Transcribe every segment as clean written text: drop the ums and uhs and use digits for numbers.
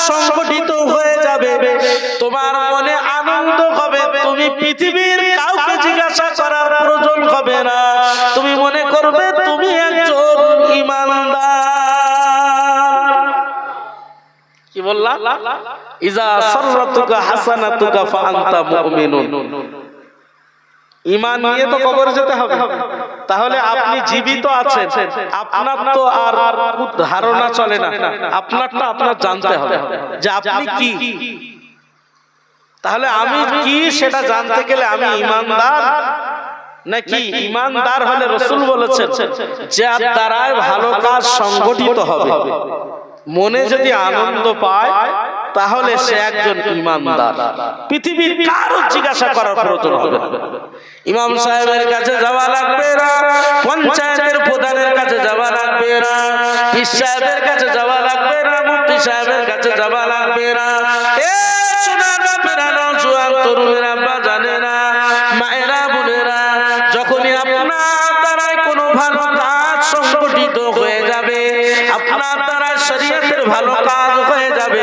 সংগঠিত হয়ে যাবে, তোমার মনে আনন্দ হবে, তুমি পৃথিবীর কাউকে জিজ্ঞাসা করার প্রয়োজন হবে না, তুমি মনে করবে তুমি একজন ঈমানদার। কি বললাম? ইজা সাররাতুকা হাসানাতুকা ফাআনতা মুমিনুন। ঈমান নিয়ে তো কবরে যেতে হবে, তাহলে আপনি জীবিত আছেন, আপনার তো আর ধারণা চলে না, আপনারটা আপনার জানতে হবে যে আপনি কি। তাহলে আমি কি সেটা জানতে গেলে আমি ঈমানদার নাকি? ঈমানদার হলে রাসূল বলেছেন যার দ্বারায় ভালো কাজ সংগঠিত হবে, মনে যদি আনন্দ পায় তাহলে সে একজন ঈমানদার। পৃথিবীর কারো জিজ্ঞাসা করার প্রয়োজন হবে না। ইমাম সাহেবের কাছে যাওয়া লাগবে না, পঞ্চায়েতের প্রধানের কাছে যাওয়া লাগবে না, পীর সাহেবের কাছে যাওয়া লাগবে না, মুফতি সাহেবের কাছে যাওয়া লাগবে না। এ সোনার বাপেরা, নওজোয়ান তরুণেরা, বাজানেরা, মায়েরা, বোনেরা, যখনই আপনার দ্বারায় কোনো ভালো কাজ সংগঠিত হয়ে যাবে, আপনার দ্বারা শরীয়তের ভালো কাজ হয়ে যাবে,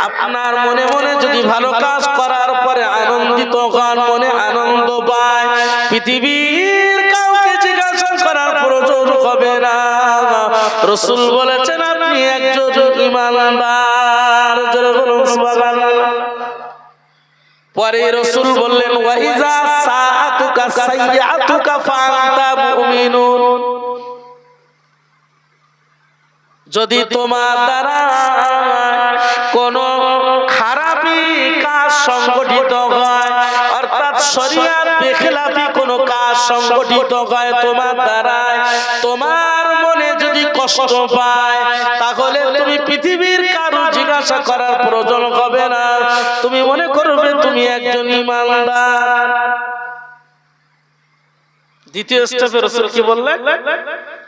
আপনার মনে মনে যদি ভালো কাজ করার পরে আনন্দিত হন, মনে আনন্দ পায়, পৃথিবীর কাউকে জিজ্ঞাসা করার প্রয়োজন হবে না। রাসূল বলেছেন আপনি একজন ঈমানদার। জোরে বলুন সুবহানাল্লাহ। পরে রাসূল বললেন ওয়া ইজা সাআতুকা সাইয়্যাতুকা ফাআনতা মুমিনুন। যদি তোমার দ্বারা কোনো খারাপি কাজ সংগঠিত হয়, অর্থাৎ শরীয়ত বেখিলাফি কোনো কাজ সংগঠিত হয় তোমার দ্বারা, তোমার মনে যদি কষ্ট পায়, তাহলে তুমি পৃথিবীর কারো জিজ্ঞাসা করার প্রয়োজন হবে না, তুমি মনে করবে তুমি একজন ঈমানদার। দ্বিতীয় স্টেপে রাসূল কি বললেন?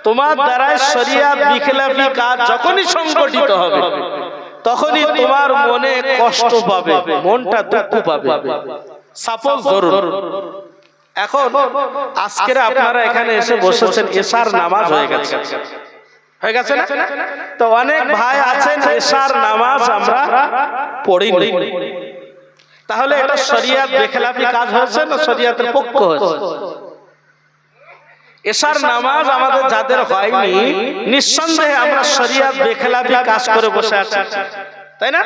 তোমার দ্বারা শরীয়ত বিখিলাফি কাজ যখনই সংগঠিত হবে, তখনই তোমার মনে কষ্ট পাবে, মনটা দুঃখ পাবে। সাপোজ ধরুন এখন আজকের আপনারা এখানে এসে বসেছেন, এশার নামাজ হয়ে গেছে, হয়ে গেছে না? তো অনেক ভাই আছেন এশার নামাজ আমরা পড়িনি, তাহলে এটা শরীয়ত বেখিলাফি কাজ হয়েছে না শরীয়তের পক্ষ হয়েছে? এশার নামাজ আমাদের যাদের হয়নি, নিঃসন্দেহে আমরা শরীয়ত বেখিলাফি কাজ করে বসে আছি, তাই না?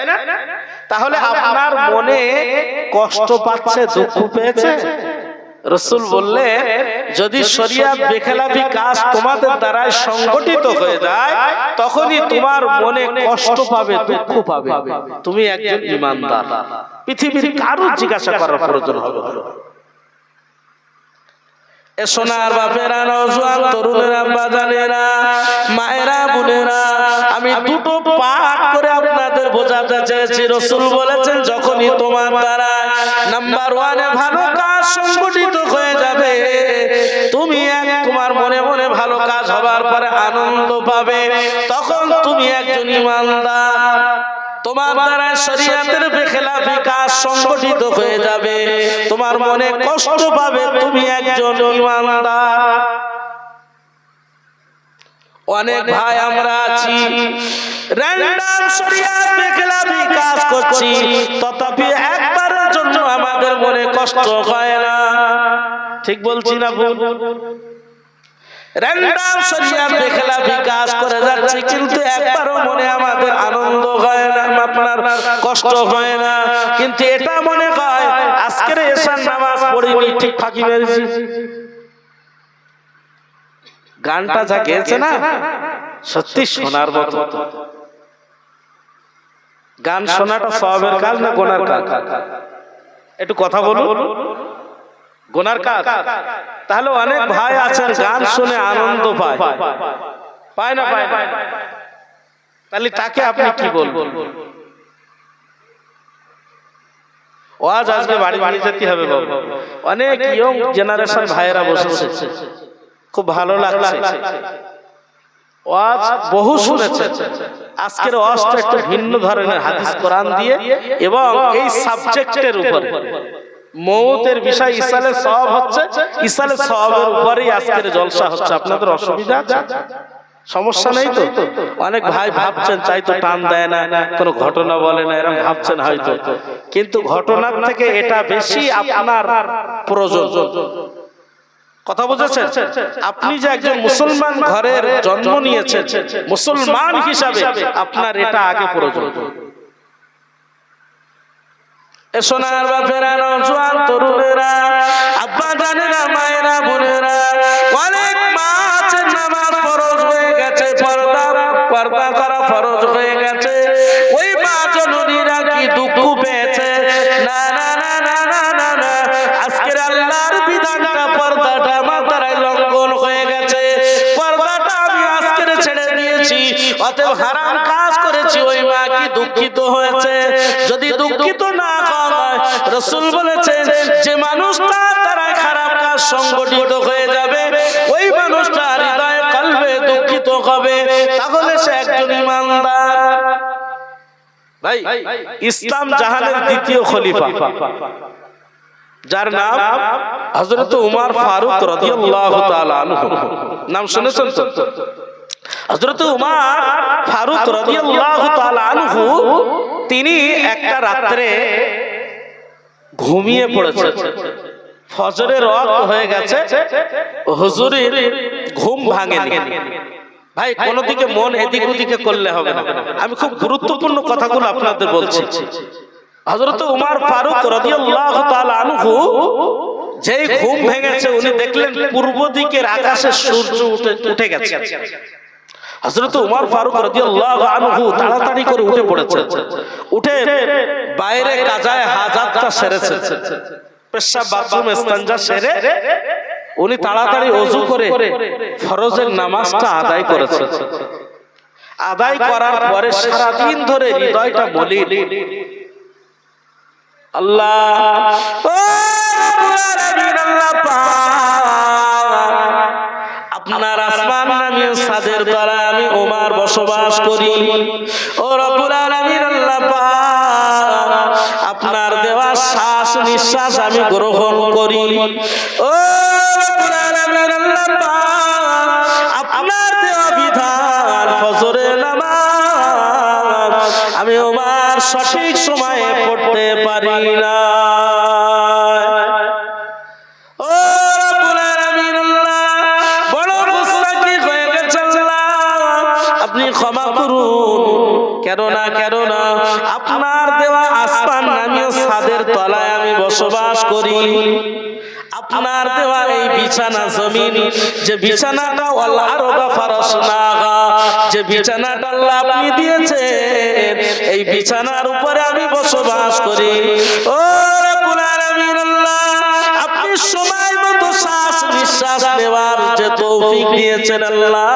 তাহলে আপনার মনে কষ্ট পাচ্ছে, দুঃখ পেয়েছে, রাসূল বললেন যদি শরীয়ত বেখিলাফি কাজ তোমাদের দ্বারা সংগঠিত হয়ে যায়, তখনই তোমার মনে কষ্ট পাবে, দুঃখ পাবে, তুমি একজন ঈমানদার। পৃথিবীর কারো জিজ্ঞাসা করার প্রয়োজন হবে না। সোনার বাপেরা, নওজোয়ান তরুণেরা, বাজানেরা, মায়েরা, বোনেরা, আমি দুটো পাঠ করে আপনাদের বোঝাতে চেয়েছি। রাসূল বলেছেন যখনই তোমার দ্বারা নাম্বার 1 ভালো কাজ সংগঠিত হয়ে যাবে, তুমি তোমার মনে মনে ভালো কাজ হবার পরে আনন্দ পাবে, তখন তুমি একজন ঈমানদার। তোমার দ্বারা শরীয়তের বেখিলাফি কাজ সংগঠিত হয়ে যাবে, তোমার মনে কষ্ট পাবে, তুমি একজন ঈমানদার। অনেক ভাই আমরা আছি র‍্যান্ডম শরীয়ত বেখিলাফি কাজ করছি, তথাপি একবারের জন্য আমাদের মনে কষ্ট হয় না। ঠিক বলছি না ভুল? র‍্যান্ডম শরীয়ত বেখিলাফি কাজ করে যাচ্ছে, কিন্তু একবারও মনে আমাদের আনন্দ হয় না, আপনার কষ্ট হয় না, কিন্তু এটা মনে হয় আজকের এশার নামাজ পড়িনি, ঠিক ফাঁকি মেরেছি। গানটা যা গেয়েছে না, সত্যি শোনার মতো। গান শোনাটা সওয়াবের কাজ না গুনার কাজ? একটু কথা বলুন। গুনার কাজ? তাহলে অনেক ভাই আছেন গান শুনে আনন্দ পায়, পায় না? পায় না? তাহলে তাকে আপনি কি বলবেন? ওয়াজ আজকে বাড়ি নিয়ে যেতে হবে বাবা। অনেক ইয়ং জেনারেশন ভাইয়েরা বসেছে, খুব ভালো লাগছে, ওয়াজ বহু শুনেছে। আজকের ওয়াজটা একটু ভিন্ন ধরনের, হাদিস কোরআন দিয়ে এবং এই সাবজেক্টের উপরে, মওতের বিষয়, ইসালে সওয়াব হচ্ছে, ইসালে সওয়াবের উপরেই আজকের জলসা হচ্ছে। আপনাদের অসুবিধা আছে? সমস্যা নেই তো? অনেক ভাই ভাবছেন তাই তো টান দেয় না, কোনো ঘটনা বলে না, এরকম ভাবছেন হয়তো, কিন্তু ঘটনার থেকে এটা বেশি আপনার প্রয়োজন। কথা বুঝেছেন? আপনি যে একজন মুসলমান ঘরের জন্ম নিয়েছেন, মুসলমান হিসাবে আপনার এটা আগে প্রয়োজন। এ সোনার বাপেরা, নওজোয়ান তরুণেরা, আব্বা জানেরা, মায়েরা, বোনেরা, অনেক মা আছে নামাজ ফরজ হয়ে গেছে, পর্দা করা ফরজ হয়ে গেছে, ওই মা জননীরা কি দুঃখ পেয়েছে? না না না না না না না, আজকের আল্লাহর বিধানটা, পর্দাটা আমার দ্বারাই লঙ্ঘন হয়ে গেছে, পর্দাটা আমি আজকের ছেড়ে দিয়েছি, অতএব হারাম কাজ করেছি। ওই মা কি দুঃখিত হয়েছে? যদি দুঃখিত না হয়, রাসূল বলেছেন যে মানুষটা তারা খারাপ কাজ সংগঠিত হয়ে যাবে, ওই মানুষটা হৃদয়ে কলবে দুঃখিত হবে, তাহলে সে একজন ঈমানদার। ভাই, ইসলাম জাহানের দ্বিতীয় খলিফা, যার নাম হযরত উমর ফারুক রাদিয়াল্লাহু তাআলা আনহু, নাম শুনেছেন তো? হযরত উমর ফারুক রাদিয়াল্লাহু তাআলা আনহু, তিনি একটা রাত্রে ঘুমিয়ে পড়েছেন, ফজরের ওয়াক্ত হয়ে গেছে, হুজুরের ঘুম ভাঙেনি। ভাই, কোন দিকে মন এদিক ওদিকে করলে হবে না, আমি খুব গুরুত্বপূর্ণ কথাগুলো আপনাদের বলছি। হযরত উমর ফারুক রাদিয়াল্লাহু তাআলা আনহু যেই ঘুম ভেঙেছে, উনি দেখলেন পূর্ব দিকের আকাশে সূর্য উঠে গেছে। হযরত উমর ফারুক রাদিয়াল্লাহু আনহু তাড়াতাড়ি করে উঠে পড়েছেন, উঠে বাইরে কাজায়ে হাজাতটা সেরেছেন, পেশাব বাথরুম ইস্তেঞ্জা সেরে উনি তাড়াতাড়ি ওযু করে ফরজের নামাজটা আদায় করেছেন। আদায় করার পরে সারা দিন ধরে হৃদয়টা মলিন। আল্লাহ, ও আল্লাহ পাক, আপনার আসমান নামীয় ছাদের তলায় আমি ওমর বসবাস করি। ও রব্বুল আলামিন আল্লাহ পাক, আপনার দেওয়া শ্বাস নিঃশ্বাস আমি গ্রহণ করি। ও রব্বুল আলামিন আল্লাহ পাক, আপনার দেওয়া বিধান ফজরের নামাজ আমি ওমর সঠিক সময়ে পড়তে পারি না। ক্ষমা করুন, কেননা আপনার দেওয়া আসমান নামীয় ছাদের তলায় আমি বসবাস করি। আপনার দেওয়া এই বিছানা জমিন, যে বিছানাটা আল্লাহ ফারাশনাহা, যে বিছানাটা আল্লাহ আপনি দিয়েছেন, এই বিছানার উপরে আমি বসবাস করি। ও রব্বুল আলামিন আল্লাহ, আপনি সময় মতো শ্বাস নিঃশ্বাস নেওয়ার যে তৌফিক দিয়েছেন আল্লাহ,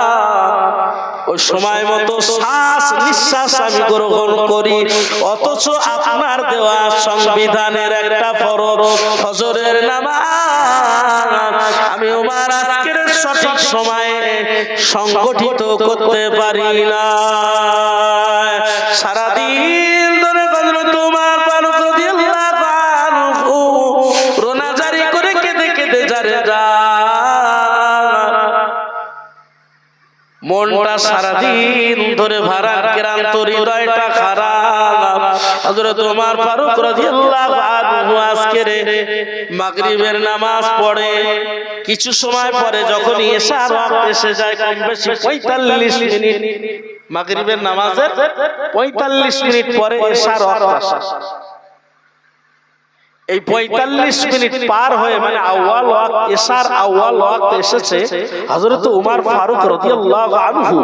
ওই সময় মতো শ্বাস নিঃশ্বাস আমি গ্রহণ করি, অথচ আপনার দেওয়া সংবিধানের একটা ফরজ ফজরের নামাজ আমি ওমর আজকের সঠিক সময়ে সংগঠিত করতে পারি না। সারাদিন ধরে হযরত উমর ফারুক রাদিয়াল্লাহু আনহু রোনাজারি করে কেঁদে কেঁদে যারে যা মনটা সারাদিন ধরে ভারাক্রান্ত, হৃদয়টা খারাপ। হযরত ওমর ফারুক রাদিয়াল্লাহু আনহু আজকের মাগরিবের নামাজ পড়ে, কিছু সময় পরে যখন ইশার ওয়াক্ত এসে যায়, কম বেশি 45 মিনিট, মাগরিবের নামাজের 45 মিনিট পরে ইশার ওয়াক্ত আসে। এই 45 মিনিট পার হয়ে, মানে আউয়াল ওয়াক্ত, ইশার আউয়াল ওয়াক্ত এসেছে, হযরত উমর ফারুক রাদিয়াল্লাহু আনহু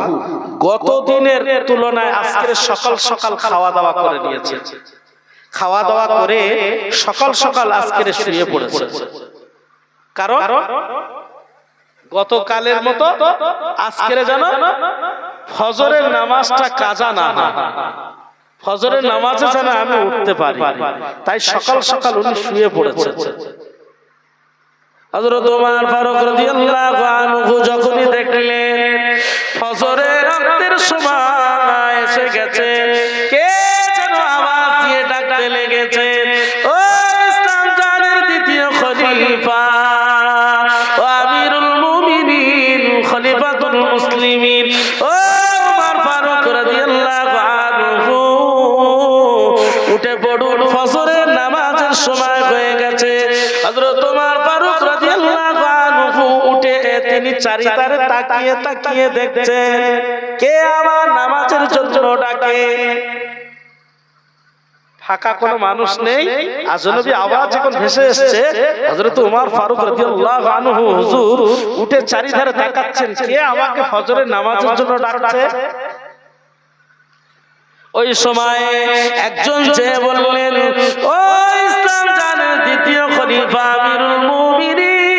গত দিনের তুলনায় আজকে সকাল সকাল খাওয়া দাওয়া করে নিয়েছে। খাওয়া দাওয়া করে সকাল সকাল আজকে শুয়ে পড়েছে, কারণ গতকালের মতো আজকের যেন ফজরের নামাজটা কাজা না হয়, ফজরের নামাজে যেন আমি উঠতে পারি, তাই সকাল সকাল উনি শুয়ে পড়েছেন। হযরত ওমর ফারুক রাদিয়াল্লাহু আনহু যখনই দেখলেন ফজরের ওয়াক্তের সময় এসে গেছে, কে যেন আওয়াজ দিয়ে ডাকতে লেগেছে, ও ইসলাম জাহানের দ্বিতীয় খলিফা, ও আমিরুল মুমিনিন, খলিফাতুল মুসলিমিন, যিনি চারিধারে তাকিয়ে তাকিয়ে দেখছেন কে আমার নামাজের জন্য ডাকে। ফাঁকা কোনো মানুষ নেই। আজনবী আওয়াজ যখন ভেসে এসেছে, হযরত ওমর ফারুক রাদিয়াল্লাহু আনহু হুজুর উঠে চারিধারে তাকাচ্ছেন কে আমাকে ফজরের নামাজের জন্য ডাকছে। ওই সময় একজন যে বললেন, ও ইসলাম জানের দ্বিতীয় খলিফা আমিরুল মুমিনিন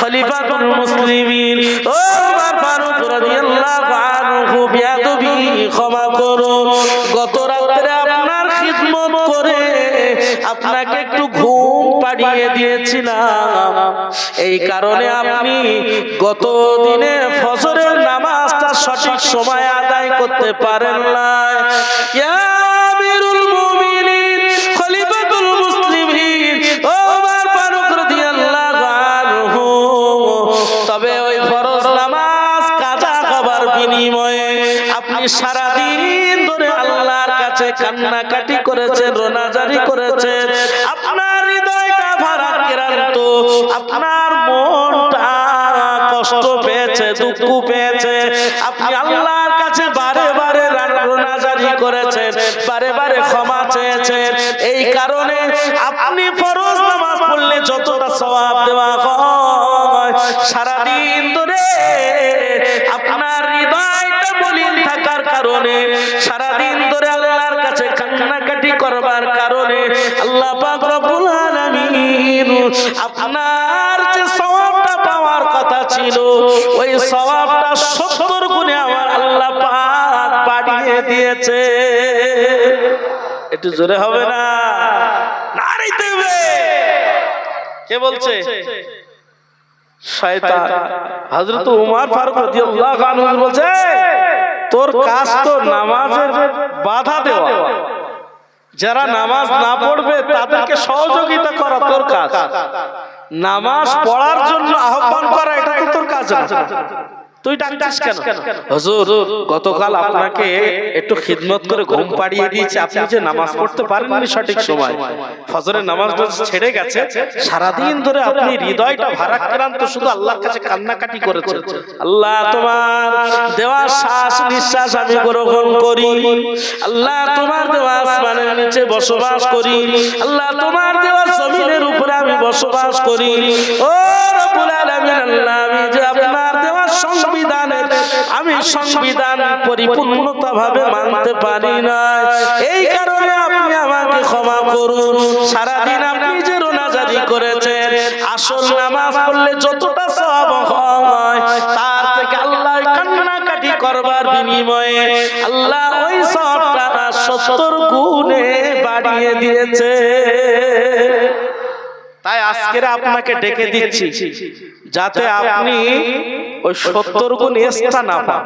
খলিফাতুল মুসলিমিন ও ওমর ফারুক রাদিয়াল্লাহু আনহু, বিয়াদবি ক্ষমা করুন, গত রাতে আপনার খিদমত করে আপনাকে একটু ঘুম পাড়িয়ে দিয়েছিলাম, এই কারণে আপনি গত দিনে ফজরের নামাজটা সঠিক সময় আদায় করতে পারেন না। ইয়া আমিরুল মুমিনিন খলিফাতুল মুসলিমিন ওমর ফারুক রাদিয়াল্লাহু আনহু, তবে ওই ফরজ নামাজ কাজা করার বিনিময়ে আপনি সারা দিন ধরে আল্লাহর কাছে কান্নাকাটি করেছেন, রোনাজারি করেছেন, আপনার হৃদয়টা ভারাক্রান্ত, আপনার মনটা কষ্ট পেয়েছে, দুঃখ পেয়েছে, আপনি আল্লাহর কাছে বারে বারে রোনাজারি করেছেন, বারে বারে ক্ষমা চেয়েছেন। এই কারণে আপনি ফরজ নামাজ পড়লে যতটা সওয়াব দেওয়া হয়, সারা দিন ধরে আপনার হৃদয়টা মলিন থাকার কারণে, সারা দিন ধরে আল্লাহর কাছে কান্নাকাটি করবার কারণে আল্লাহ পাক রব্বুল আলামিন আপনার যে সওয়াবটা পাওয়ার কথা ছিল, ওই সওয়াবটা 70 গুণে আমার আল্লাহ পাক বাড়িয়ে দিয়েছে। একটু জোরে হবে না? নারী দেবে কে বলছে? শয়তান। হযরত ওমর ফারুক রাদিয়াল্লাহু আনহু বলছে, তোর কাজ তো নামাজের বাধা দেওয়া, যারা নামাজ না পড়বে তাদেরকে সহযোগিতা করা তোর কাজ, নামাজ পড়ার জন্য আহ্বান করা এটা তো তোর কাজ না, তুই ডাকছিস কেন? হুজুর গতকাল আপনাকে একটু খিদমত করে ঘুম পাড়িয়ে দিয়েছি, আপনি যে নামাজ পড়তে পারেননি সঠিক সময়, ফজরের নামাজটা ছেড়ে গেছে, সারাদিন ধরে আপনি হৃদয়টা ভারাক্রান্ত, শুধু আল্লাহর কাছে কান্নাকাটি করেছেন। আল্লাহ তোমার দেওয়া শ্বাস নিঃশ্বাস আমি গ্রহণ করি, আল্লাহ তোমার দেওয়া আসমানের নিচে বসবাস করি, আল্লাহ তোমার দেওয়া জমিনের উপরে আমি বসবাস করি। ও রব্বুল আলামিন, আল্লাহ আমি যে আপনার দেওয়া সংবিধানের আমি সংবিধান পরিপূর্ণতা ভাবে মানতে পারি না, এই কারণে আপনি আমাকে ক্ষমা করুন। সারাদিন আপনি যে রোনাজারি করেছেন, আসল নামাজ পড়লে যতটা সওয়াব হয় তার থেকে আল্লাহ কান্নাকাটি করবার বিনিময়ে আল্লাহ ওই সওয়াবটা 70 গুণে বাড়িয়ে দিয়েছে। তাই আজকে আপনাকে ডেকে দিচ্ছি যাতে আপনি ওই 70 গুণ এক্সট্রা না পান,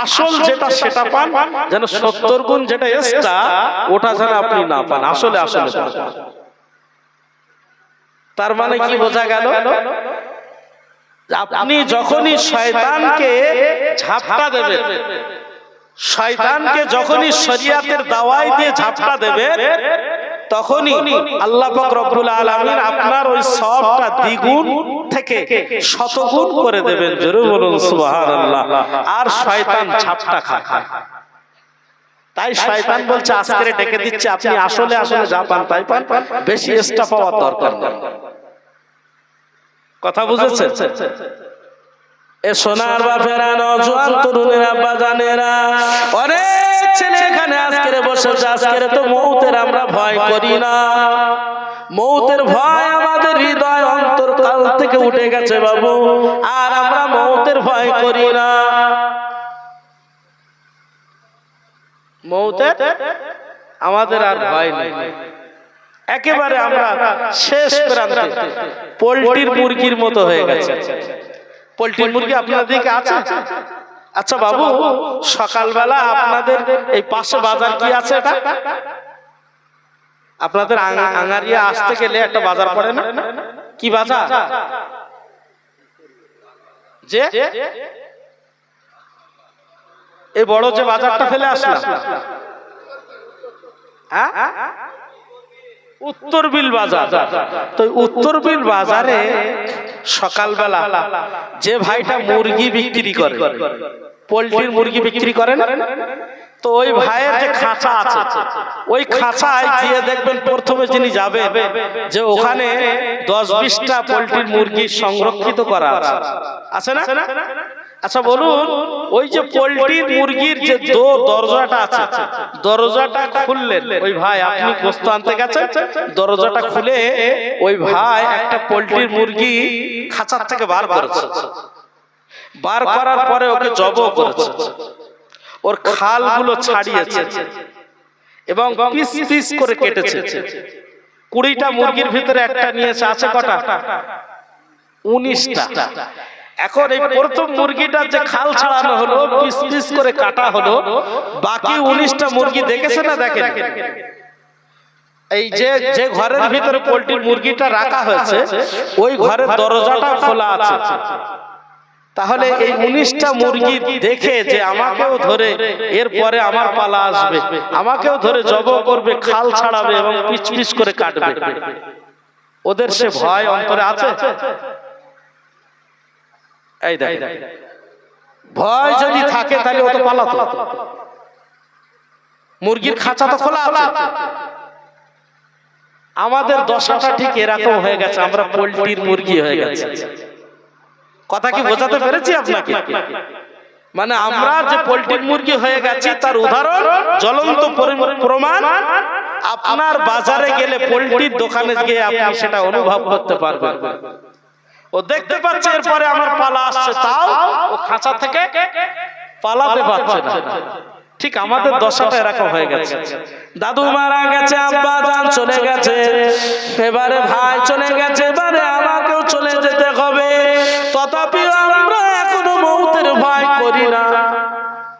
আসল যেটা সেটা পান, যেন 70 গুণ যেটা এক্সট্রা ওটা যেন আপনি না পান, আসলে আসলে পান। তার মানে কি বোঝা গেল? আপনি যখনই শয়তানকে ঝাপটা দেবেন, শয়তানকে যখনই শরিয়াতের দাওয়াই দিয়ে ঝাপটা দেবেন, তখনই আল্লাহ পাক রব্বুল আলামিন আপনার ওই সওয়াবটা দ্বিগুণ থেকে শতগুণ করে দেবেন। জোরে বলুন সুবহানাল্লাহ। আর শয়তান ঝাপটা খায়, তাই শয়তান বলছে আজকে ডেকে দিচ্ছে, আপনি আসলে আসলে যা পান তাই পান, বেশি এক্সট্রা পাওয়ার দরকার নেই। কথা বুঝেছেন? এ সোনার বাপেরা, নওজোয়ান তরুণেরা, বাজানেরা, অনেক ছেলে এখানে আজকে বসেছে, আজকে তো মৌতের আমরা ভয় করি না, মৌতের ভয় আমাদের হৃদয় অন্তরকাল থেকে উঠে গেছে বাবু, আর আমরা মৌতের ভয় করি না। মৌতের আমাদের আর ভয় নেই, একেবারে আমরা শেষ প্রান্তে পোল্ট্রির মুরগির মতো হয়ে গেছে। পোল্ট্রির মুরগি আপনাদের দিকে আছে? আচ্ছা বাবু, সকালবেলা আপনাদের এই পাশে বাজার কি আছে? এটা আপনাদের আঙ্গারিয়া আসতে গেলে একটা বাজার পড়ে না? কি বাজার? যে এই বড় যে বাজারটা ফেলে আসলাম, হ্যাঁ উত্তর বিল বাজার। তো উত্তর বিল বাজারে সকালবেলা যে ভাইটা মুরগি বিক্রি করে, পোল্ট্রির মুরগি বিক্রি করেন, তো ওই ভাইয়ের যে খাঁচা আছে, ওই খাঁচায় গিয়ে দেখবেন প্রথমে যিনি যাবে যে ওখানে 10-20টা পোল্ট্রির মুরগি সংরক্ষিত করা আছে না? আচ্ছা বলুন, ওই যে পোল্ট্রির মুরগির যে দরজাটা আছে, দরজাটা খুললেন, ওই ভাই আপনি গোশত আনতে গেছেন, দরজাটা খুলে ওই ভাই একটা পোল্ট্রির মুরগি খাঁচার থেকে বার করেছে। বার করার পরে ওকে জবো করেছে, ওর খালগুলো ছাড়িয়েছে এবং পিস পিস করে কেটেছে। 20টা মুরগির ভিতরে একটা নিয়েছে, আছে কটা? 19টা। এখন এই প্রথম মুরগিটার যে খাল ছাড়ানো হলো, পিস পিস করে কাটা হলো, বাকি 19টা মুরগি দেখেছে না দেখেন? এই যে ঘরের ভিতরে পোল্ট্রির মুরগিটা রাখা হয়েছে, ওই ঘরের দরজাটা খোলা আছে। তাহলে এই 19টা মুরগি দেখে যে আমাকেও ধরে এরপরে আমার পালা আসবে, আমাকেও ধরে জবো করবে, খাল ছাড়াবে এবং পিচ পিচ করে কাটবে, ওদের সে ভয় অন্তরে আছে? এই দেখ, ভয় যদি থাকে তাহলে ও তো পালাতো। মুরগির খাঁচা তো খোলা আছে। আমাদের দশাটা ঠিক এরকম হয়ে গেছে, আমরা পোল্ট্রির মুরগি হয়ে গেছে। কথা কি বোঝাতে পেরেছি আপনাকে? মানে আমরা যে পোল্ট্রির মুরগি হয়ে গেছি তার উদাহরণ, জ্বলন্ত প্রমাণ আপনার বাজারে গেলে, পোল্ট্রির দোকানে গিয়ে আপনি সেটা অনুভব করতে পারবেন। ও দেখতে পাচ্ছে এরপরে আমার পালা আসছে, তাও ও খাঁচা থেকে পালাতে পারছে না। ঠিক আমাদের দশাটা এরকম হয়ে গেছে। দাদু মারা গেছে, আব্বা জান চলে গেছে, এবারে ভাই চলে গেছে, এবারে আমাকেও চলে যেতে হবে। তথাপিও আমরা এখনো মৌতের ভয় করি না।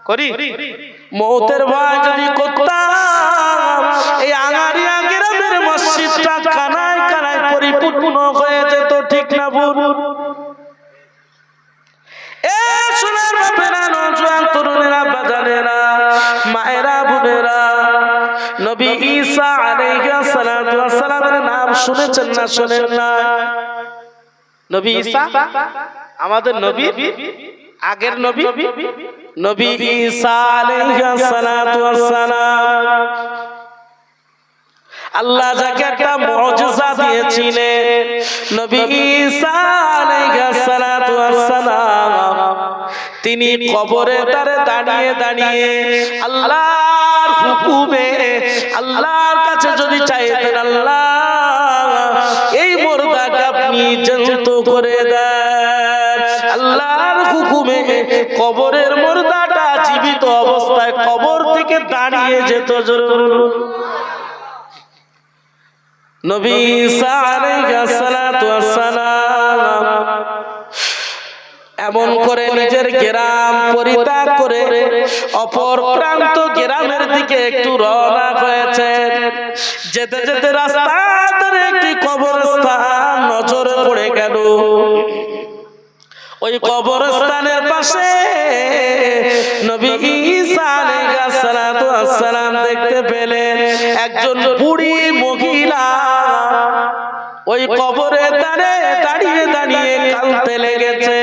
করি? মৌতের ভয় যদি করতাম, এই আঙারিয়া গ্রামের মসজিদটা কানায় কানায় পরিপূর্ণ হয়ে যেত, ঠিক না ভুল? এ সোনার বাপেরা, নওজোয়ান তরুণেরা, বাজানেরা, মায়েরা, বোনেরা, নবী ঈসা আলাইহিস সালাতু ওয়াস সালামের নাম শুনেছেন না শুনেন না? নবী ঈসা আমাদের নবী, আগের নবী, নবী ঈসা আলাইহিস সালাতু ওয়াস সালাম, আল্লাহ যাকে একটা মুজিজা দিয়েছিলেন, নবী ঈসা আলাইহিস সালাতু ওয়াস সালাম, তিনি কবরে দাঁড়িয়ে দাঁড়িয়ে আল্লাহর হুকুমে আল্লাহর কাছে যদি চাইতেন, আল্লাহ এই মুর্দাকে আপনি জ্যান্ত করে দেন, আল্লাহর হুকুমে কবরের মুর্দাটা জীবিত অবস্থায় কবর থেকে দাঁড়িয়ে যেত। জরুর নবী ঈসা আলাইহিস সালাতু ওয়াস সালাম এমন করে নিজের গ্রাম পরিত্যাগ করে অপর প্রান্ত গ্রামের দিকে একটু রওনা হয়েছেন। যেতে যেতে রাস্তার একটি কবরস্থান নজরে পড়ে গেল। ওই কবরস্থানের পাশে নবী ঈসা আলাইহিস সালাতু ওয়াস সালাম দেখতে পেলেন একজন বুড়ি মহিলা ওই কবরে দাঁড়িয়ে দাঁড়িয়ে কাঁদতে লেগেছে।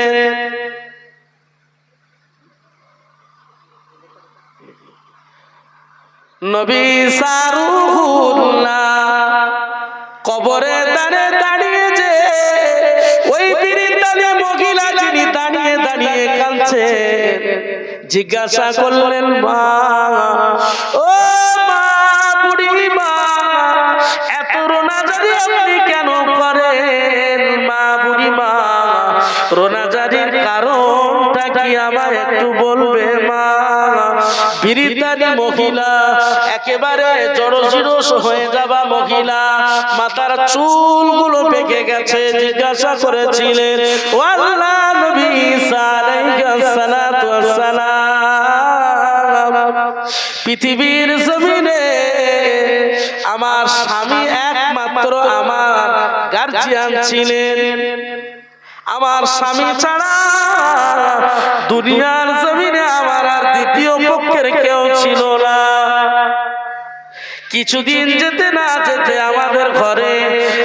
নবী ঈসা রূহুল্লাহ কবরে দাঁড়িয়ে যে ওই বিরিতানে মহিলা যিনি দাঁড়িয়ে দাঁড়িয়ে কাঁদছে, জিজ্ঞাসা করলেন, মা, ও মা, বুড়ি মা, এত রোনাজারি আপনি কেন করেন? মা, বুড়ি মা, রোনাজারির কারণটা কি আমায় একটু বলবে মা? বিরিতানি মহিলা, একেবারে জড়সিরস হয়ে যাবা মহিলা, মাথার চুলগুলো পেকে গেছে। জিজ্ঞাসা করেছিলেন, ও আল্লাহ নবী ঈসা আলাইহিস সালাতু ওয়াস সালাম, পৃথিবীর জমিনে আমার স্বামী একমাত্র আমার গার্জিয়ান ছিলেন, আমার স্বামী ছাড়া দুনিয়ার জমিনে আমার আর দ্বিতীয় পক্ষের কেউ ছিল না। কিছুদিন যেতে না যেতে আমাদের ঘরে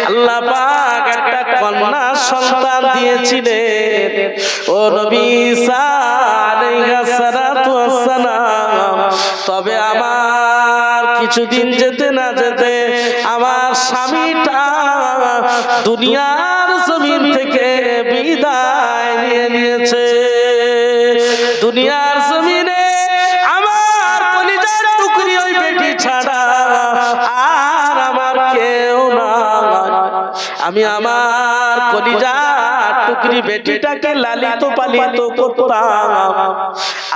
আল্লাহ পাক একটা কন্যা সন্তান দিয়েছিলেন। ও নবী ঈসা আলাইহিস সালাতু ওয়াস সালাম, তবে আমার কিছুদিন যেতে না যেতে আমার স্বামীটা দুনিয়ার জমিন থেকে বিদায় নিয়ে নিয়েছে। দুনিয়ার জমিনে আমার কলিজার টুকরি ওই বেটি ছাড়া আর আমার কেউ না। আমি আমার কলিজার টুকরি বেটিটাকে লালিত পালিত করতাম,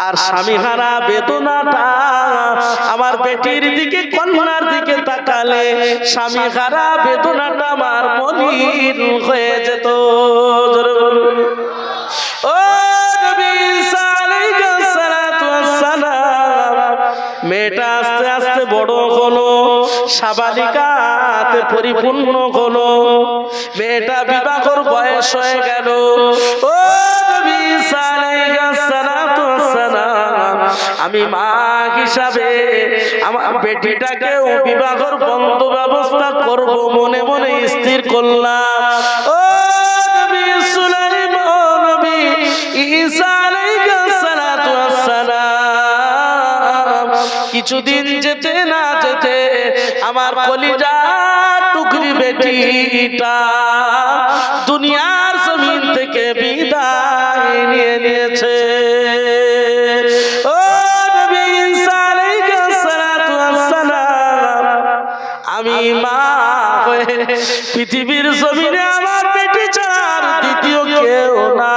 আর স্বামীহারা বেদনাটা আমার বেটির দিকে কন্যার দিকে তাকালে স্বামীহারা বেদনাটা আমার মলিন হয়ে যেত। ও নবী ঈসা আলাইহিস সালাতু ওয়াস সালাম, মেয়েটা আস্তে আস্তে বড় হলো, সাবালিকাতে পরিপূর্ণ হলো, মেয়েটা বিবাহের বয়স হয়ে গেল। ও নবী ঈসা আলাইহিস সালাতু ওয়াস সালাম, আমি মা হিসাবে আমার বেটিটাকেও বিবাহের বন্ধ ব্যবস্থা করব মনে মনে স্থির করলাম। ও নবী সুলাইমান, ও নবী ঈসা আলাইহিস সালাতু ওয়াস সালাম, কিছুদিন যেতে না যেতে আমার কলিজার টুকরি বেটিটা দুনিয়ার জমিন থেকে বিদায় নিয়ে নিয়েছে। ও নবী ঈসা আলাইহিস সালাতু ওয়াস সালাম, আমি মা হয়ে পৃথিবীর জমিনে আমার বেটি ছাড়া দ্বিতীয় কেউ না।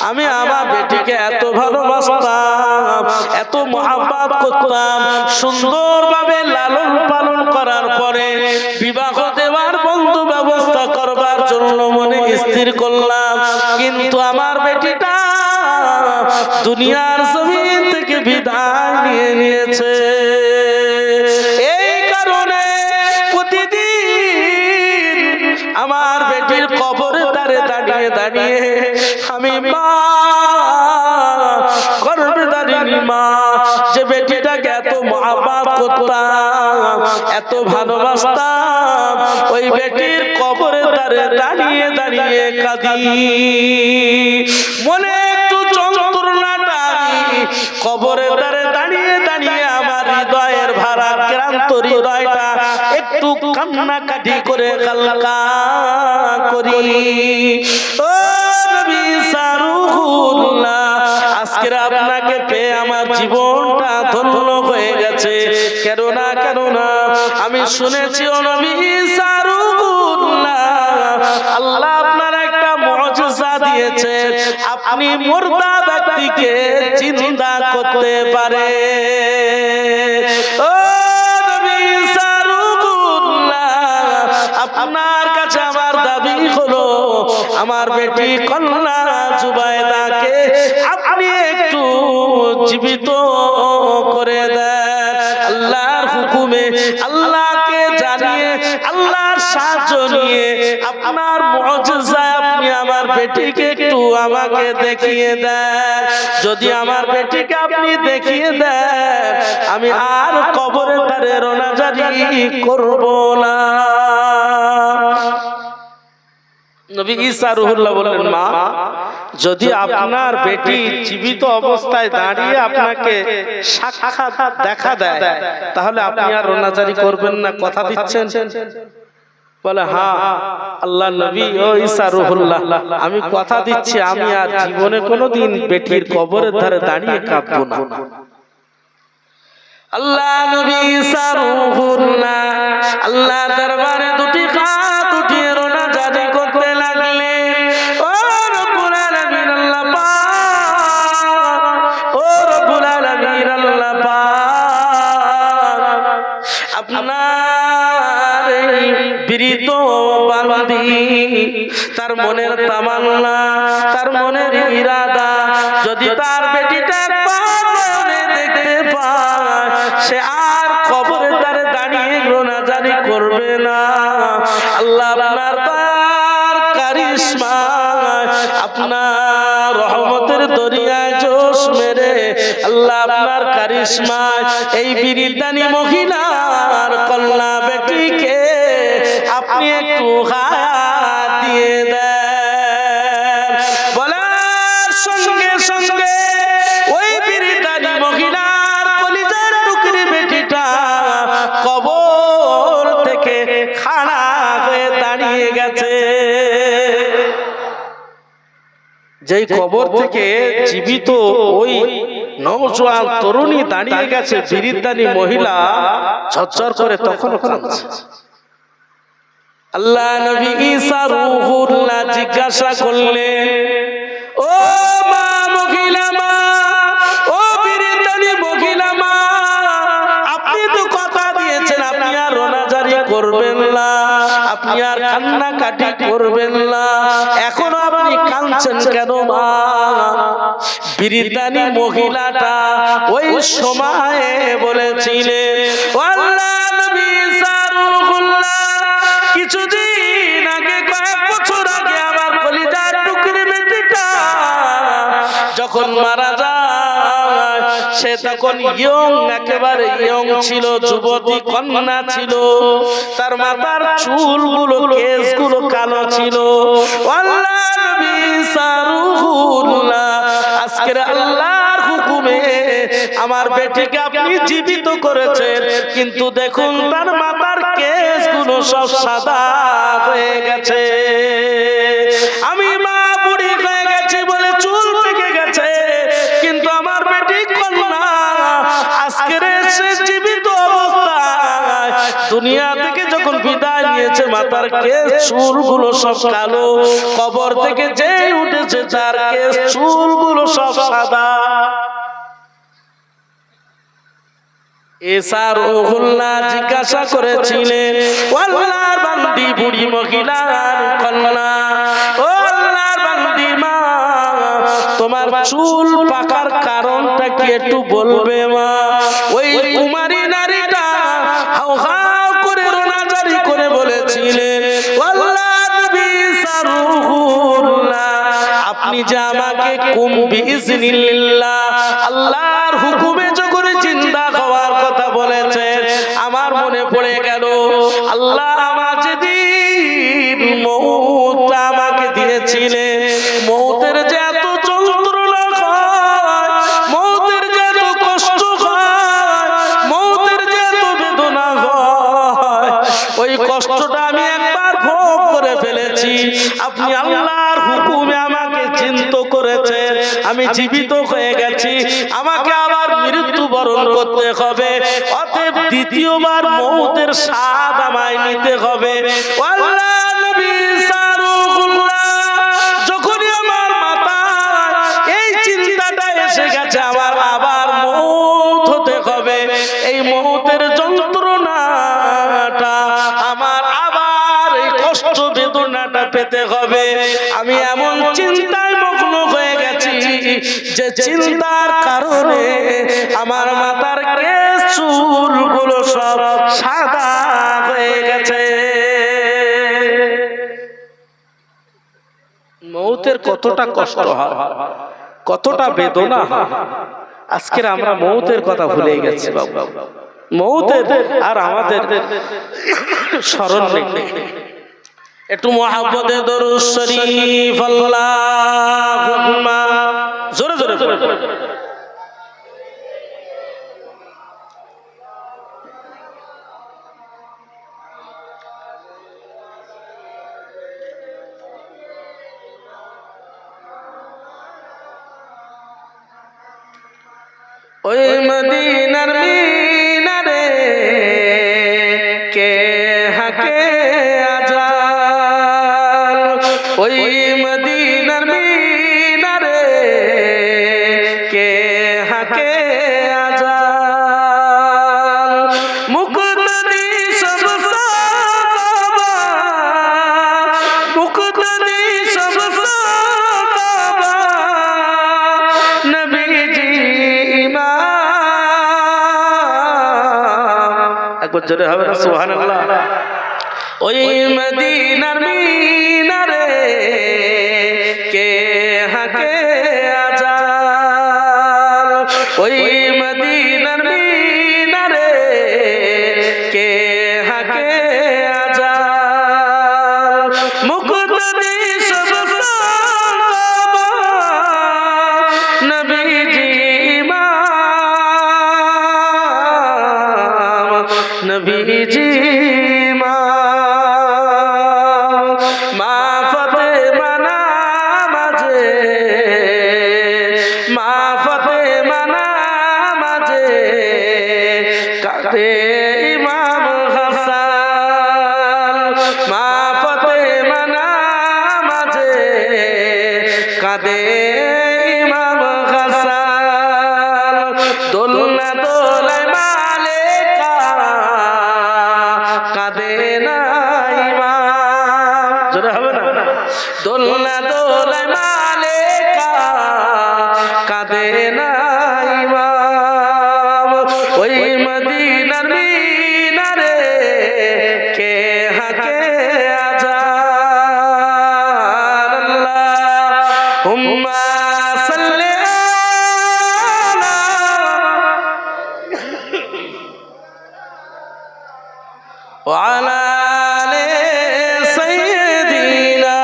আমি আমার বেটিকে এত ভালোবাসতাম, এত মহব্বত করতাম, সুন্দরভাবে লালন পালন করার পরে বিবাহ দেওয়ার বন্ধু ব্যবস্থা করবার জন্য মনে স্থির করলাম, কিন্তু আমার বেটিটা দুনিয়ার জমিন থেকে বিদায় নিয়ে নিয়েছে। এই কারণে প্রতিদিন আমার বেটির কবরে দাঁড়ে দাঁড়িয়ে দাঁড়িয়ে আমি মা গর্বে দাঁড়িয়ে মা যে বেটিটাকে এত মহব্বত করতাম, এত ভালোবাসতাম, ওই বেটির কবরে দাঁড়ে দাঁড়িয়ে দাঁড়িয়ে কাঁদি। মনে একটু যন্ত্রণাটা আমি কবরে দাঁড়ে দাঁড়িয়ে দাঁড়িয়ে আমার হৃদয়ের ভারা ক্লান্ত হৃদয়টা একটু কান্নাকাটি করে হালকা করি। ও নবী ঈসা রূহুল্লাহ, আজকের আপনাকে পেয়ে আমার জীবনটা ধন্য হয়ে গেছে। কেননা আমি শুনেছি ও নবী ঈসা রূহুল্লাহ, আল্লাহ আপনার একটা মুজিজা দিয়েছে, আপনি মুর্দা ব্যক্তিকে জিন্দা করতে পারে। ও নবী ঈসা রূহুল্লাহ, আপনার কাছে আমার দাবি হলো আমার বেটি কন্যা জুবাইদাকে আপনি একটু জীবিত করে দেন। আল্লাহর হুকুমে আল্লাহকে জানিয়ে আল্লাহর সাহায্য নিয়ে আপনার মুজিজায় আপনি আমার বেটিকে একটু আমাকে দেখিয়ে দেন। যদি আমার বেটিকে আপনি দেখিয়ে দেন আমি আর কবরে তারে রোনাজারি করব না। নবী ঈসা রূহুল্লাহ বললেন, মা যদি আপনার বেটি জীবিত অবস্থায় দাঁড়িয়ে আপনাকে সাক্ষাৎ দেখা দেয় তাহলে আপনি আর রোনাজারি করবেন না, কথা দিচ্ছেন? বলে, হ্যাঁ আল্লাহ নবী ও ঈসা রূহুল্লাহ, আমি কথা দিচ্ছি আমি আর জীবনে কোনোদিন বেটির কবরের ধারে দাঁড়িয়ে কাঁদবো না। আল্লাহ নবী ঈসা রূহুল্লাহ আল্লাহর দরবারে দুটি হাত উঠিয়ে রোনাজারি করতে লাগলেন। ও রব্বুল আলামিন আল্লাহ পাক, ও রব্বুল আলামিন আল্লাহ পাক, আপনার এই বিরিত বান্দি তার মনের তামান্না, তার মনের ইরাদা যদি তার বেটিটা একবার দেখতে পায় সে আর কবরে তারে দাঁড়িয়ে রোনাজারি করবে না। আল্লাহ আপনার দয়ার কারিশমা, আপনার রহমতের দরিয়ায় জোশ মেরে আল্লাহ আপনার কারিশমায় এই বিরিদানি মহিলার কন্যা বেটিকে আপনি একটু হায়াত দিয়ে দেন। বলার সঙ্গে সঙ্গে ওই বিরিদানি মহিলার কলিজার টুকরি বেটিটা কবর থেকে খাড়া হয়ে দাঁড়িয়ে গেছে। যেই কবর থেকে জীবিত ওই নওজোয়ান তরুণী দাঁড়িয়ে গেছে, বিরিদানি মহিলা ঝরঝর করে তখনও কাঁদছে। আল্লাহ নবী ঈসা রূহুল্লাহ জিজ্ঞাসা করলেন, ও মা মহিলা মা, ও বিরিদানি মহিলা মা, আপনি তো কথা দিয়েছেন আপনি আর রোনাজারি করবেন না, আপনি আর কান্নাকাটি করবেন না, এখনো আপনি কাঁদছেন কেন মা? বিরিদানি মহিলাটা ওই সময়ে বলেছিলেন, আল্লাহ নবী ঈসা রূহুল্লাহ কিছুদিন আগে, কয়েক বছর আগে আমার কলিজার টুকরি বেটিটা যখন মারা যায়, সে তখন একেবারে ইয়ং ছিল, যুবতী কন্যা ছিল, তার মাথার চুলগুলো কেশগুলো কালো ছিল। আল্লাহ নবী ঈসা রূহুল্লাহ আজকের আল্লাহর হুকুমে আমার বেটিকে আপনি জীবিত করেছেন, কিন্তু দেখুন তার মাথার কেশগুলো সব সাদা হয়ে গেছে। আমি মা বুড়ি হয়ে গেছি বলে চুল পেকে গেছে, কিন্তু আমার বেটি কন্যা আজকের সে জীবিত অবস্থায় দুনিয়া থেকে যখন বিদায় নিয়েছে, মাথার কেশ চুলগুলো সব কালো, কবর থেকে যেই উঠেছে তার কেশ চুলগুলো সব সাদা। ঈসা রূহুল্লাহ জিজ্ঞাসা করেছিলেন, আল্লাহর বান্দি বুড়ি মহিলার কন্যা, ও আল্লাহর বান্দি মা, তোমার চুল পাকার কারণটা কি একটু বলবে মা? ওই কুমারী নারীটা হাউ হাউ করে রোনাজারি করে বলেছিলেন, আল্লাহর নবী ঈসা রূহুল্লাহ আপনি যে আমাকে কুম বিইজনিল্লাহ আল্লাহর হুকুমে যখন জিন্দা হওয়ার কথা বলেছেন, আমার মনে পড়ে গেল আল্লাহ আমার যেদিন মওত আমাকে দিয়েছিলেন, মওতের যে এত যন্ত্রণা হয়, মওতের যে এত কষ্ট হয়, মওতের যে এত বেদনা হয়, ওই কষ্টটা আমি একবার ভোগ করে ফেলেছি। আপনি আল্লাহর হুকুমে আমাকে চিন্তা করেছেন, আমি জীবিত হয়ে গেছি, আমাকে আবার মৃত্যুবরণ করতে হবে, অতএব দ্বিতীয়বার মওতের স্বাদ আমায় নিতে হবে। আল্লাহ নবী ঈসা রূহুল্লাহ যখনই আমার মাথায় এই চিন্তাটা এসে গেছে আমার আবার মওত হতে হবে, এই মওতের যন্ত্রণাটা আমার আবার এই কষ্ট বেদনাটা পেতে হবে, আমি এমন চিন্তায় মগ্ন হয়ে গেছি যে চিন্তার কারণে আমার মাথার কেশ চুলগুলো সব সাদা হয়ে গেছে। মওতের কতটা কষ্ট হয়, কতটা বেদনা হয়, আজকের আমরা মওতের কথা ভুলে গেছি বাবা। মওতের আর আমাদের স্মরণ নেই। একটু মুহাব্বতে দরুদ শরীফ আল্লাহুম্মা জোরে জোরে ওই মদিনার মিনারে কে হাকে আজান, ওই মদিনার মিনারে কে হাকে আজান, মুক্তি সব সাবা, মুক্তি সব সাবা, নবীজি একবার জোরে হবে না সুবহানাল্লাহ। ওই মদিনার মিনারে কে হাকে আজান, বিজি মা মা ফাতেমা নামাজে মা ফাতেমা নামাজে কাঁদে ইমাম হাসান মা ফাতেমা নামাজে কাঁদে ইমাম হাসান দোলনা দোলায় মালেকা কাঁদে না ইমাম জোরে হবে না দোলনা দোলায় মালেকা কাঁদে না ইমাম ওই মদিনার মিনারে কে হাকে আজান আল্লাহুম্মা সাল্লি وعلى آل سيدنا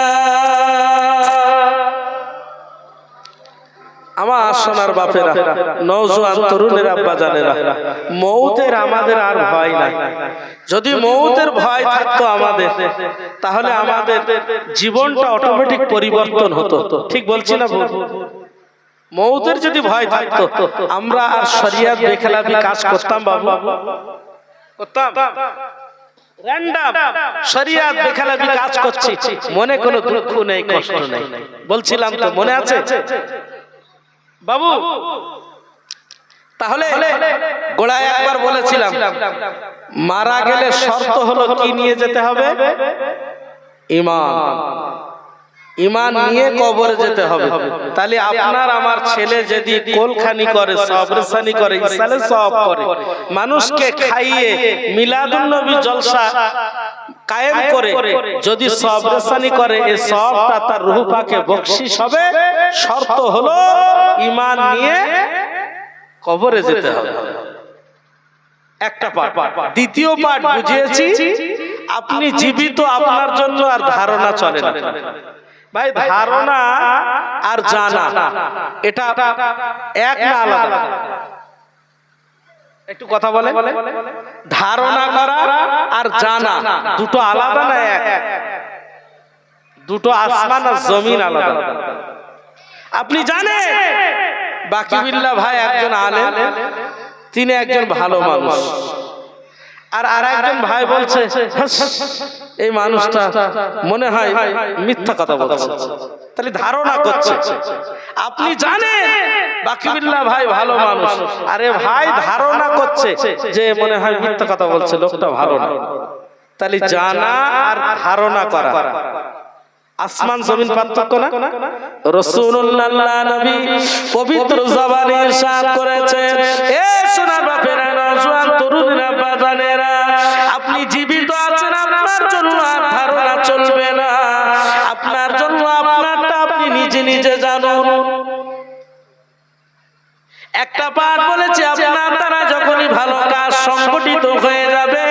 আমার সোনার বাপেরা নওজোয়ান তরুণের আব্বা জানেরা মৌতের আমাদের আর ভয় নাই যদি মৌতের ভয় থাকতো আমাদের তাহলে আমাদের জীবনটা অটোমেটিক পরিবর্তন হতো ঠিক বলছি না মৌতের যদি ভয় থাকতো আমরা আর শরিয়ত বেখেলাফি কাজ করতাম বাবু করতাম র‍্যান্ডম শরিয়ত বেখেলাফি কাজ করছি মনে কোনো দুঃখ নেই কষ্ট নেই বলছিলাম তো মনে আছে বাবু তাহলে গোড়ায় একবার বলেছিলাম মারা গেলে শর্ত হলো কি নিয়ে যেতে হবে ঈমান ঈমান নিয়ে কবরে যেতে হবে তাহলে আপনার আমার ছেলে যদি কোলখানি করে সবরসানি করে ইসালে সওয়াব করে মানুষকে খাইয়ে মিলাদুন নবী জলসা কায়েম করে যদি সবরসানি করে এই সওয়াবটা তার রূহ পাকে বখশিশ হবে শর্ত হলো ঈমান নিয়ে কবরে যেতে হবে একটা পার্ট দ্বিতীয় পার্ট বুঝিয়েছি আপনি জীবিত আপনার জন্য আর ধারণা চলে না ভাই ধারণা আর জানা এটা এক না আলাদা একটু কথা বলে ধারণা করা আর জানা দুটো আলাদা না এক দুটো আসমান আর জমিন আলাদা আপনি জানেন বাকিবিল্লাহ ভাই একজন আলেম তিনি একজন ভালো মানুষ আর আরেকজন ভাই বলছে এই মানুষটা মনে হয় মিথ্যা কথা বলছে তাহলে ধারণা করছে আপনি জানেন বাকিবিল্লাহ ভাই ভালো মানুষ আরে ভাই ধারণা করছে যে মনে হয় মিথ্যা কথা বলছে লোকটা ভালো না তাহলে জানা আর ধারণা করা আসমান জমিন পার্থক্য না রাসূলুল্লাহ নবী পবিত্র জবানে ইরশাদ করেছেন এ সোনার বাপেরা নওজোয়ান তরুণেরা বাজানেরা আপনি জীবিত আছেন আপনার জন্য আর ধারণা চলবে না আপনার জন্য আপনারটা আপনি নিজে নিজে জানুন একটা পাঠ বলেছে আপনার দ্বারা যখনই ভালো কাজ সংগঠিত হয়ে যাবে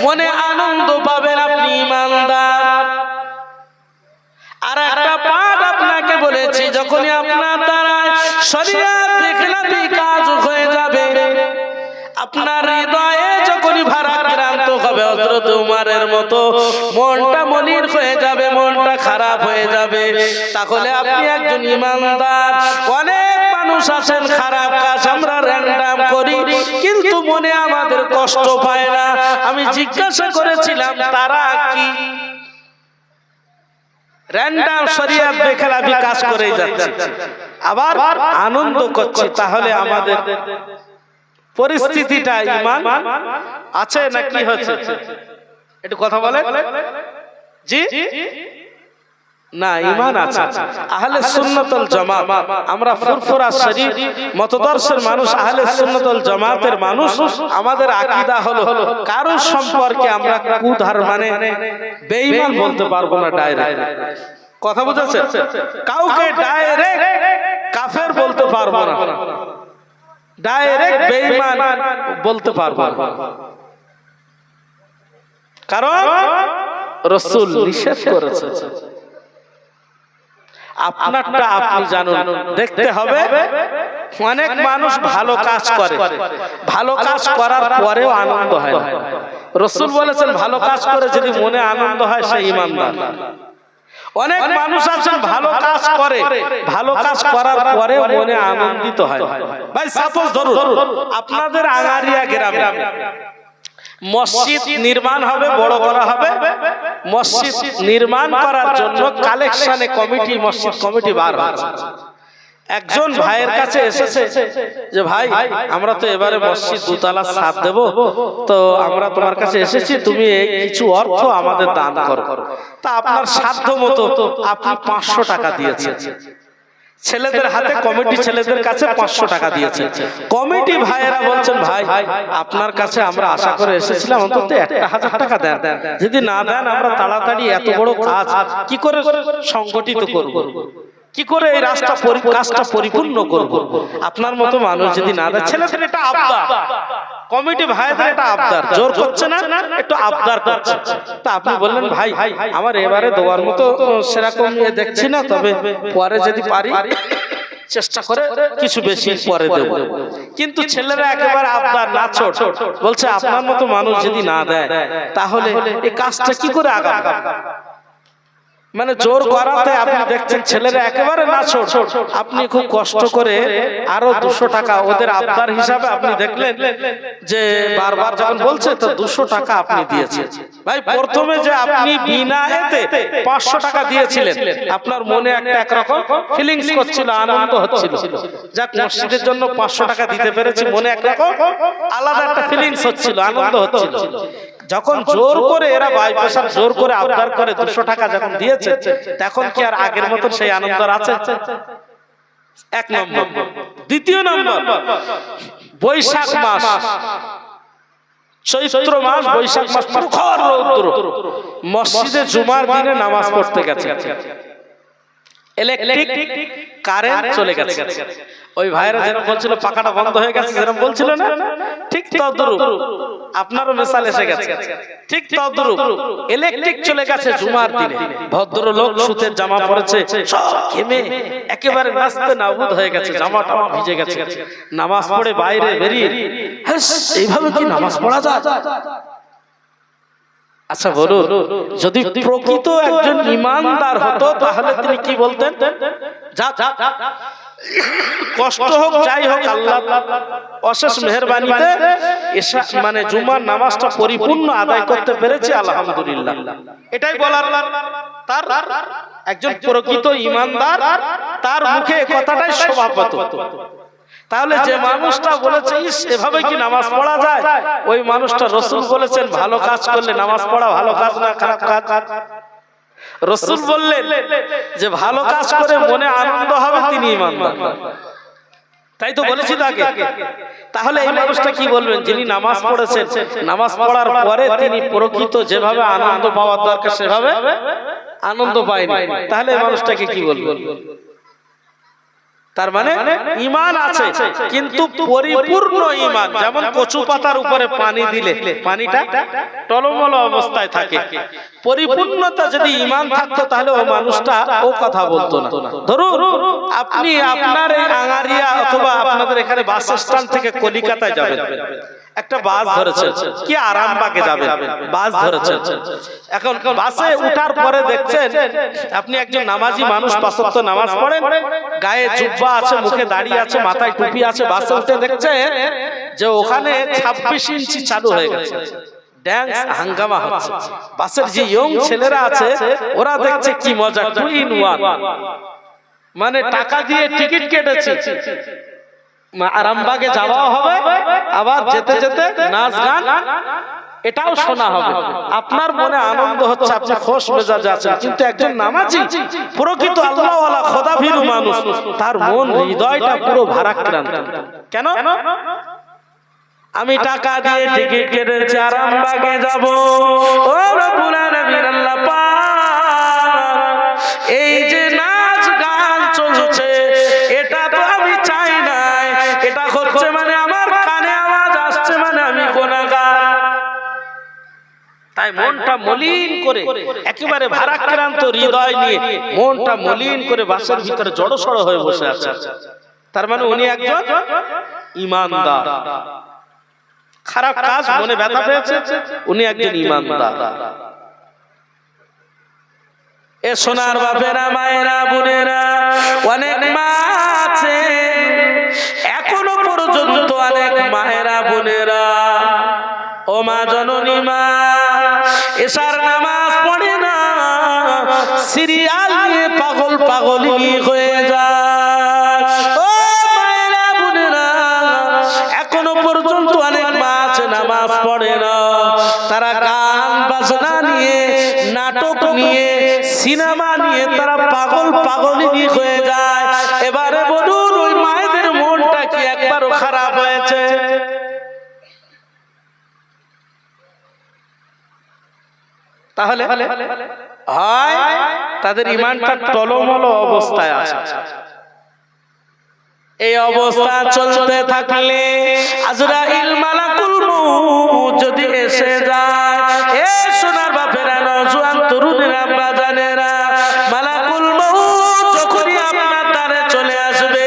মনে আনন্দ পাবেন আপনি ঈমানদার আর একটা পাঠ আপনাকে বলেছি যখনই আপনার দ্বারা শরিয়ত বেখেলাফি কাজ হয়ে যাবে আপনার হৃদয়ে যখনই ভারাক্রান্ত হবে হযরত উমরের মতো মনটা মলিন হয়ে যাবে মনটা খারাপ হয়ে যাবে তাহলে আপনি একজন ঈমানদার অনেক মানুষ আছেন খারাপ কাজ আমরা র‍্যান্ডম করি কিন্তু মনে আমাদের কষ্ট পায় না আমি জিজ্ঞাসা করেছিলাম তারা কি র‍্যান্ডম শরিয়ত বেখেলাফি কাজ করেই যাচ্ছে আবার আনন্দ করছে তাহলে আমাদের পরিস্থিতিটা ঈমান আছে না কি হচ্ছে একটু কথা বলে জি না ঈমান আছে আহলে সুন্নাত ওয়াল জামাত আমরা ফুরফুরা শরীফ মতদর্শের মানুষ আহলে সুন্নাত ওয়াল জামাতের মানুষ আমাদের আকীদা হলো কারো সম্পর্কে আমরা কুধার মানে বেঈমান বলতে পারবো না ডাইরেক্ট কথা বুঝেছেন কাউকে ডাইরেক্ট কাফের বলতে পারবো না ডাইরেক্ট বেঈমান বলতে পারবো না কারণ রাসূল নিষেধ করেছে আপনারটা আপনি জানুন। দেখতে হবে অনেক মানুষ ভালো কাজ করে, ভালো কাজ করার পরেও আনন্দ হয় না। রাসূল বলেছেন ভালো কাজ করে যদি মনে আনন্দ হয় সে ঈমানদার। অনেক মানুষ আছেন ভালো কাজ করে, ভালো কাজ করার পরেও মনে আনন্দিত হয়। ভাই সাপোজ ধরুন আপনাদের আঙারিয়া গ্রামে মসজিদ নির্মাণ হবে, বড় করা হবে। মসজিদ নির্মাণ করার জন্য কালেকশনে কমিটি, মসজিদ কমিটি বার হচ্ছে। একজন ভাইয়ের কাছে এসেছে যে ভাই আমরা তো এবারে মসজিদ দুতলা ছাদ দেব, তো আমরা তোমার কাছে এসেছি, তুমি কিছু অর্থ আমাদের দান করো। তা আপনার সাধ্য মতো আপনি 500 টাকা দিয়েছেন। ছেলেদের হাতে, কমিটি ছেলেদের কাছে 500 টাকা দিয়েছে। কমিটি ভাইয়েরা বলছেন ভাই আপনার কাছে আমরা আশা করে এসেছিলাম, অন্তত 1000 টাকা দেন, যদি না দেন আমরা তাড়াতাড়ি এত বড় কাজ কি করে সংগঠিত করব, কি করে এই কাজটা পরিপূর্ণ করব। আপনার মতো মানুষ যদি না দেয়, ছেলেদের এটা আবদার, কমিটি ভাইদের এটা আবদার, জোর করছে না, একটু আবদার করছে। তা আপনি বললেন ভাই আমার এবারে দেওয়ার মতো সেরকম দেখছি না, তবে পরে যদি পারি চেষ্টা করে কিছু বেশি পরে দেব। কিন্তু ছেলেরা একেবারে আবদার না ছোট, বলছে আপনার মতো মানুষ যদি না দেয় তাহলে এই কাজটা কি করে আগাবে। মানে জোর করাতে আপনি দেখছেন ছেলেরা একেবারে না ছোট, আপনি খুব কষ্ট করে আরো 200 টাকা ওদের আবদার হিসাবে আপনি দেখলেন যে বারবার যখন বলছে তো 200 টাকা আপনি দিয়েছেন। ভাই প্রথমে যে আপনি বিনা এতে 500 টাকা দিয়েছিলেন, আপনার মনে একটা একরকম ফিলিংস করছিল, আনন্দ হচ্ছিল, যাক মসজিদের জন্য 500 টাকা দিতে পেরেছি, মনে একরকম আলাদা একটা ফিলিংস হচ্ছিল, আনন্দ হচ্ছিল। যখন জোর করে এরা বাইপাসার জোর করে আবদার করে 200 টাকা যখন দিয়েছে, তখন কি আর আগের মতো সেই আনন্দ আছে? এক নম্বর। দ্বিতীয় নম্বর, বৈশাখ মাস, চৈত্র মাস, বৈশাখ মাস, প্রখর রৌদ্র, মসজিদে জুমার দিনে নামাজ পড়তে গেছে, ইলেকট্রিক কারেন্ট চলে গেছে। ওই ভাইরা যেরকম বলছিল পাখাটা বন্ধ হয়ে গেছে, যেরকম বলছিল না, ঠিক তদ্রূপ আপনারও মিশাল এসে গেছে, ঠিক তদ্রূপ ইলেকট্রিক চলে গেছে জুমার দিনে। ভদ্রলোক সুতের জামা পরেছে, সব ঘেমে একেবারে নাস্তে নাবুদ হয়ে গেছে, জামা টামা ভিজে গেছে। নামাজ পড়ে বাইরে বেরিয়ে এইভাবে কি নামাজ পড়া যায়? আচ্ছা বলুন, যদি প্রকৃত একজন ঈমানদার হতো তাহলে তিনি কি বলতেন? কষ্ট হোক যাই হোক, আল্লাহ অশেষ মেহেরবানিতে মানে জুমার নামাজটা পরিপূর্ণ আদায় করতে পেরেছি, আলহামদুলিল্লাহ, এটাই বলার। তার একজন প্রকৃত ঈমানদার, তার মুখে কথাটাই শোভা পেত। তাহলে যে মানুষটা বলেছে এভাবে কি নামাজ পড়া যায়, ওই মানুষটা রাসূল বলেছেন ভালো কাজ করলে নামাজ পড়া ভালো কাজ না খারাপ কাজ। রাসূল বললেন যে ভালো কাজ করে মনে আনন্দ হবে তিনি ঈমানদার, তাই তো বলেছি তাকে। তাহলে এই মানুষটা কি বলবেন? যিনি নামাজ পড়েছেন, নামাজ পড়ার পরে তিনি প্রকৃত যেভাবে আনন্দ পাওয়ার দরকার সেভাবে আনন্দ পায়নি, তাহলে এই মানুষটাকে কি বলবেন? তার মানে ঈমান আছে কিন্তু পরিপূর্ণ ঈমান, যেমন কচু পাতার উপরে পানি দিলে পানিটা টলমল অবস্থায় থাকে, পরিপূর্ণতা যদি ঈমান থাকতো তাহলে ওই মানুষটা ও কথা বলতো না। ধরুন আপনি আপনার এই আঙারিয়া অথবা আপনাদের এখানে বাস স্ট্যান্ড থেকে কলিকাতায় যাবেন, একটা বাস ধরেছে, কি আরামবাগে যাবেন, বাস ধরেছে। এখন বাসে উঠার পরে দেখছেন আপনি একজন নামাজি মানুষ, 5 ওয়াক্ত নামাজ পড়েন, গায়ে জুব্বা আছে, মুখে দাড়ি আছে, মাথায় টুপি আছে, বাসে উঠে দেখছেন যে ওখানে 26 ইঞ্চি চালু হয়ে গেছে, ড্যান্স হাঙ্গামা হচ্ছে। বাসের যে ইয়ং ছেলেরা আছে ওরা দেখছে কি মজা, 2 in 1, মানে টাকা দিয়ে টিকিট কেটেছে, আরামবাগে যাওয়া হবে, আবার যেতে যেতে নাচ গান এটাও শোনা হবে, আপনার মনে আনন্দ হচ্ছে, আপনি খুশ মেজাজে আছেন। কিন্তু একজন নামাজি প্রকৃত আল্লাহওয়ালা খোদাভীরু মানুষ, তার মন হৃদয়টা পুরো ভারাক্রান্ত। কেন? আমি টাকা দিয়ে টিকিট কেটেছি, আরামবাগে যাব, ও রব্বুল আলামিন আল্লাহ পাক, এই যে নাচ গান চলছে এটা তো আমি চাই নাই, এটা হচ্ছে মানে আমার কানে আওয়াজ আসছে মানে আমি গুনাহগার। তাই মনটা মলিন করে, একেবারে ভারাক্রান্ত হৃদয় নিয়ে মনটা মলিন করে বাসের ভিতরে জড়সড় হয়ে বসে আছে। তার মানে উনি একজন ঈমানদার। খারাপ কাজ মনে ব্যথা পেয়েছে, উনি একজন ঈমানদার। এ সোনার বাপেরা, মায়েরা, বোনেরা, অনেক মা আছে এখনো পর্যন্ত, অনেক মায়েরা বোনেরা, ও মা জননী মা, এশার নামাজ পড়ে না, সিরিয়াল নিয়ে পাগল পাগলি হয়ে যায়। ও মায়েরা বোনেরা, এখনো পর্যন্ত অনেক মা আছে নামাজ পড়ে না, তারা গান বাজনা নিয়ে, নাটক নিয়ে, সিনেমা নিয়ে তারা পাগল পাগলি হয়ে যায়। এবারে বলুন, ওই মায়েদের মনটা কি একবারও খারাপ হয়েছে? তাহলে হয় তাদের ঈমানটা টলমল অবস্থায় আছে। এই অবস্থা চলতে থাকলে আজরাইল মালাকুল মউত যদি এসে যায়, এ সোনার বাপেরা, নওজোয়ান তরুণেরা, বাজানেরা, মালাকুল মউত যখনই আপনার দ্বারে চলে আসবে,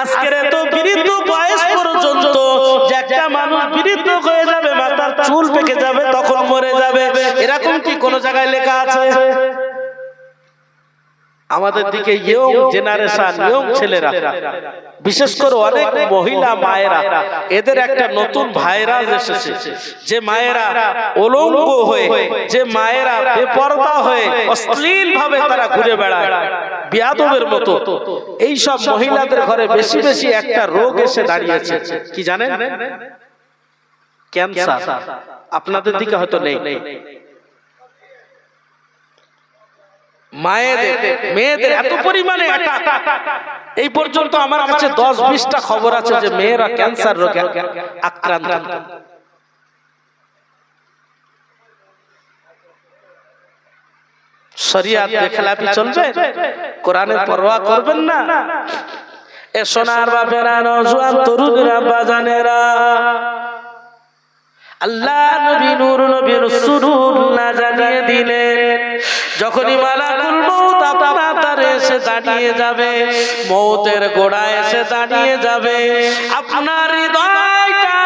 আজকের তো বৃদ্ধ বয়স পর্যন্ত যে একটা মানুষ বৃদ্ধ হয়ে যাবে, মাথার চুল পেকে যাবে, তখন মরে যাবে, এরকম কি কোন জায়গায় লেখা আছে? আমাদের দিকে ইয়ং জেনারেশন, ইয়ং ছেলেরা, বিশেষ করে অনেক মহিলা মায়েরা, এদের একটা নতুন ভাইরাস এসেছে, যে মায়েরা উলঙ্গ হয়ে, যে মায়েরা বেপরদা হয়ে অশ্লীল ভাবে তারা ঘুরে বেড়ায় বিয়াদবের মতো। এই সব মহিলাদের ঘরে বেশি বেশি একটা রোগ এসে দাঁড়িয়েছে, কি জানেন? ক্যান্সার। আপনাদের দিকে হয়তো নেই। মায়েদের, মেয়েদের এত পরিমাণে অ্যাটাক, এই পর্যন্ত আমার কাছে 10-20টা খবর আছে যে মেয়েরা ক্যান্সার রোগে আক্রান্ত। শরিয়াত বেখেলাপি চলবে, কোরআনের পরোয়া করবেন না। এ সোনার বাপেরা, নওজোয়ান তরুণেরা, বাজানেরা, আল্লাহ নবী নূর নবী রাসূলুল্লাহ জানিয়ে দিলেন, যখনই মালাকুল মউত আপনার দ্বারে এসে দাঁড়িয়ে যাবে, মউতের গোড়ায় এসে দাঁড়িয়ে যাবে, আপনার হৃদয়টা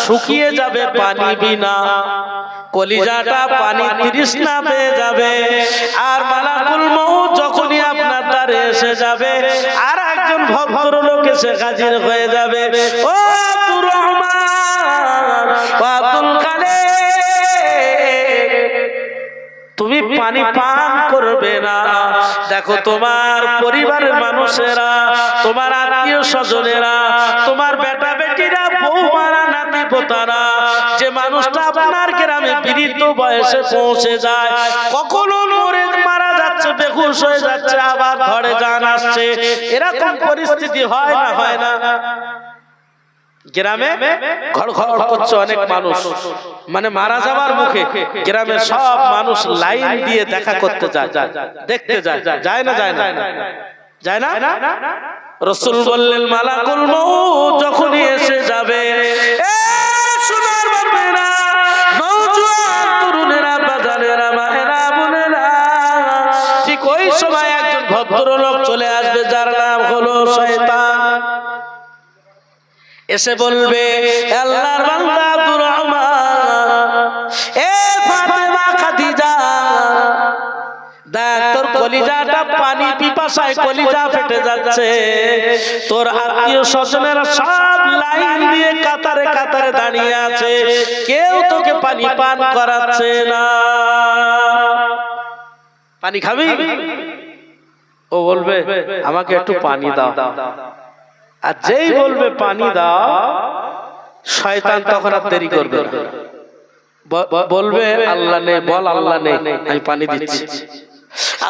শুকিয়ে যাবে পানি বিনা, কলিজাটা পানি তৃষ্ণা পেয়ে যাবে। আর মালাকুল মউত যখনই আপনার দ্বারে এসে যাবে, আর একজন ভদ্রলোক এসে হাজির হয়ে যাবে, ও আব্দুর রহমান, ও আব্দুল কাদের, তুমি পানি পান করবে না? দেখো, তোমার পরিবারের মানুষেরা, তোমার আত্মীয় স্বজনেরা, তোমার বেটা বেটিরা, বৌমারা, নাতি পোতারা, যে মানুষটা আপনার গ্রামে বৃদ্ধ বয়সে পৌঁছে যায়, কখনো মরে মারা যাচ্ছে, বেহুশ হয়ে যাচ্ছে, আবার ঘরে জান আসছে, এরকম পরিস্থিতি হয় না? হয় না? গ্রামে ঘর ঘর করছে অনেক মানুষ, মানে মারা যাবার মুখে গ্রামের সব মানুষ লাইন দিয়ে দেখা করতে যায়, দেখতে যায়। যায় না? যায় না? যায় না? রাসূল বললেন, মালাকুল মউত যখনই এসে যাবে, এ সোনার বাপেরা, নওজোয়ান তরুণেরা, বাজানেরা, মায়েরা, বোনেরা, ঠিক ওই সময় একজন ভদ্রলোক চলে আসবে, যার নাম হলো শয়তান। এসে বলবে, আল্লাহর বান্দা আব্দুর রহমান, এ ফাতেমা, খাদিজা, দেখ তোর কলিজাটা পানি পিপাসায় কলিজা ফেটে যাচ্ছে, তোর আত্মীয় স্বজনেরা সব লাইন দিয়ে কাতারে কাতারে দাঁড়িয়ে আছে, কেউ তোকে পানি পান করাচ্ছে না, পানি খাবি? ও বলবে, আমাকে একটু পানি দাও। আর যেই বলবে পানি দাও, শয়তান তখন আর দেরি করবে না, বলবে আল্লাহ নে, বল আল্লাহ নে, আমি পানি দিচ্ছি।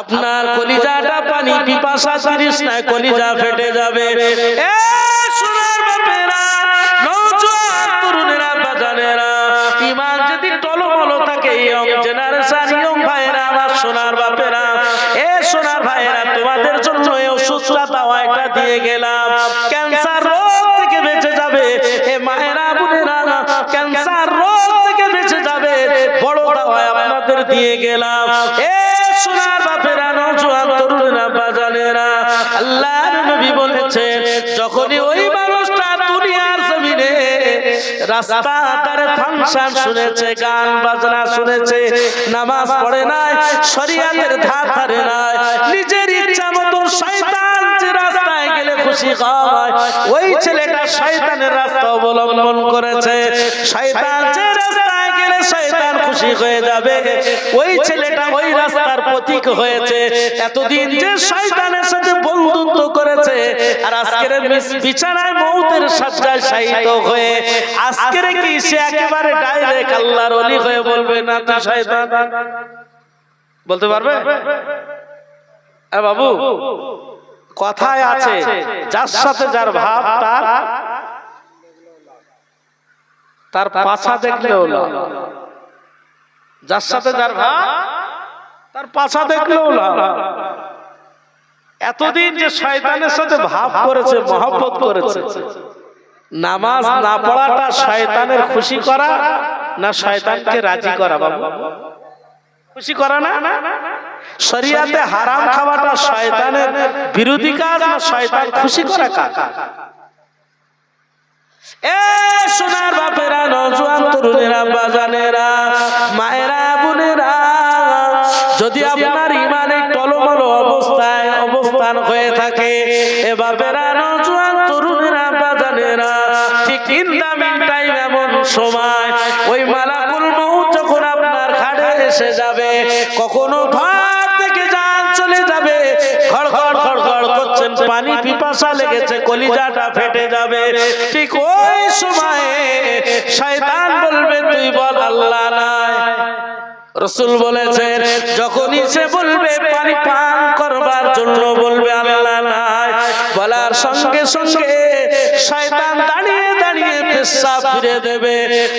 আপনার কলিজাটা পানি পিপাসা তৃষ্ণায় কলিজা ফেটে যাবে। এ সোনার বাপেরা, নওজোয়ান তরুণেরা, বাজানেরা, ঈমান যদি টলমল থাকে, ইয়ং জেনারেশন, ইয়ং ভাইরা, আমার সোনার বাপেরা, এ সোনার ভাইরা, তোমাদের জন্য এই ওষুধটা দাওয়াটা দিয়ে গেলাম, ক্যান্সার রোগ থেকে বেঁচে যাবে। এ মায়েরা, বোনেরা, ক্যান্সার রোগ থেকে বেঁচে যাবে, দিয়ে গেলাম। এ সোনার বাপেরা, নওজোয়ান তরুণেরা, বাজানেরা, আল্লাহর নবী বলেছেন যখনই ওই মানুষটা দুনিয়ার জমিনে রাস্তা ধারে ফাংশন শুনেছে, গান বাজনা শুনেছে, নামাজ পড়ে নাই, শরীয়তের ধার ধারে নাই, নিজের ইচ্ছা মতো শয়তান যে রাস্তায় গেলে খুশি হয়, ওই ছেলেটা শয়তানের রাস্তা অবলম্বন করেছে। শয়তান যে রাস্তায় গেলে শয়তান খুশি হয়ে যাবে, ওই ছেলেটা ওই রাস্তার প্রতীক হয়েছে। এতদিন যে শয়তানের সাথে বন্ধুত্ব করেছে, আর আজকের বিছানায় মৌতের শয্যায় শায়িত হয়ে আজকের কি সে একেবারে ডাইরেক্ট আল্লাহর ওলি হয়ে বলবে না তুই শয়তান? বলতে পারবে? বাবু, কথায় আছে যার সাথে যার ভাব তার পাছা দেখলেও না, যার সাথে যার ভাব তার পাছা দেখলেও না। এতদিন যে শয়তানের সাথে ভাব করেছে, মহব্বত করেছে, নামাজ না পড়াটা শয়তানের খুশি করা না শয়তানকে রাজি করা? বাবু, খুশি করা না? শরিয়াতে হারাম খাওয়াটা শয়তানের বিরোধী কাজ না শয়তান খুশি করা কাজ? এ সোনার বাপেরা, নওজোয়ান তরুণেরা, বাজানেরা, মায়েরা, বোনেরা, যদি আপনার ইমানে টলমল অবস্থায় অবস্থান হয়ে থাকে, এ বাপেরা, নওজোয়ান তরুণেরা, বাজানেরা, ঠিক ইন দা মিন টাইম, এমন সময় ওই মালাকুল মউত যখন আপনার ঘাড়ে এসে যাবে, কখনো ঘর থেকে জান চলে যাবে, ঘড়ঘড় ঘড়ঘড় করছেন, পানি পিপাসা লেগেছে, কলিজাটা ফেটে যাবে, ঠিক ওই সময়ে শয়তান বলবে তুই বল আল্লাহ নাই। রাসূল বলেছেন যখনই সে বলবে পানি পান করবার জন্য, বলবে আল্লাহ নাই, বলার সঙ্গে সঙ্গে শয়তান দাঁড়িয়ে দাঁড়িয়ে পেশাব ফিরে দেবে।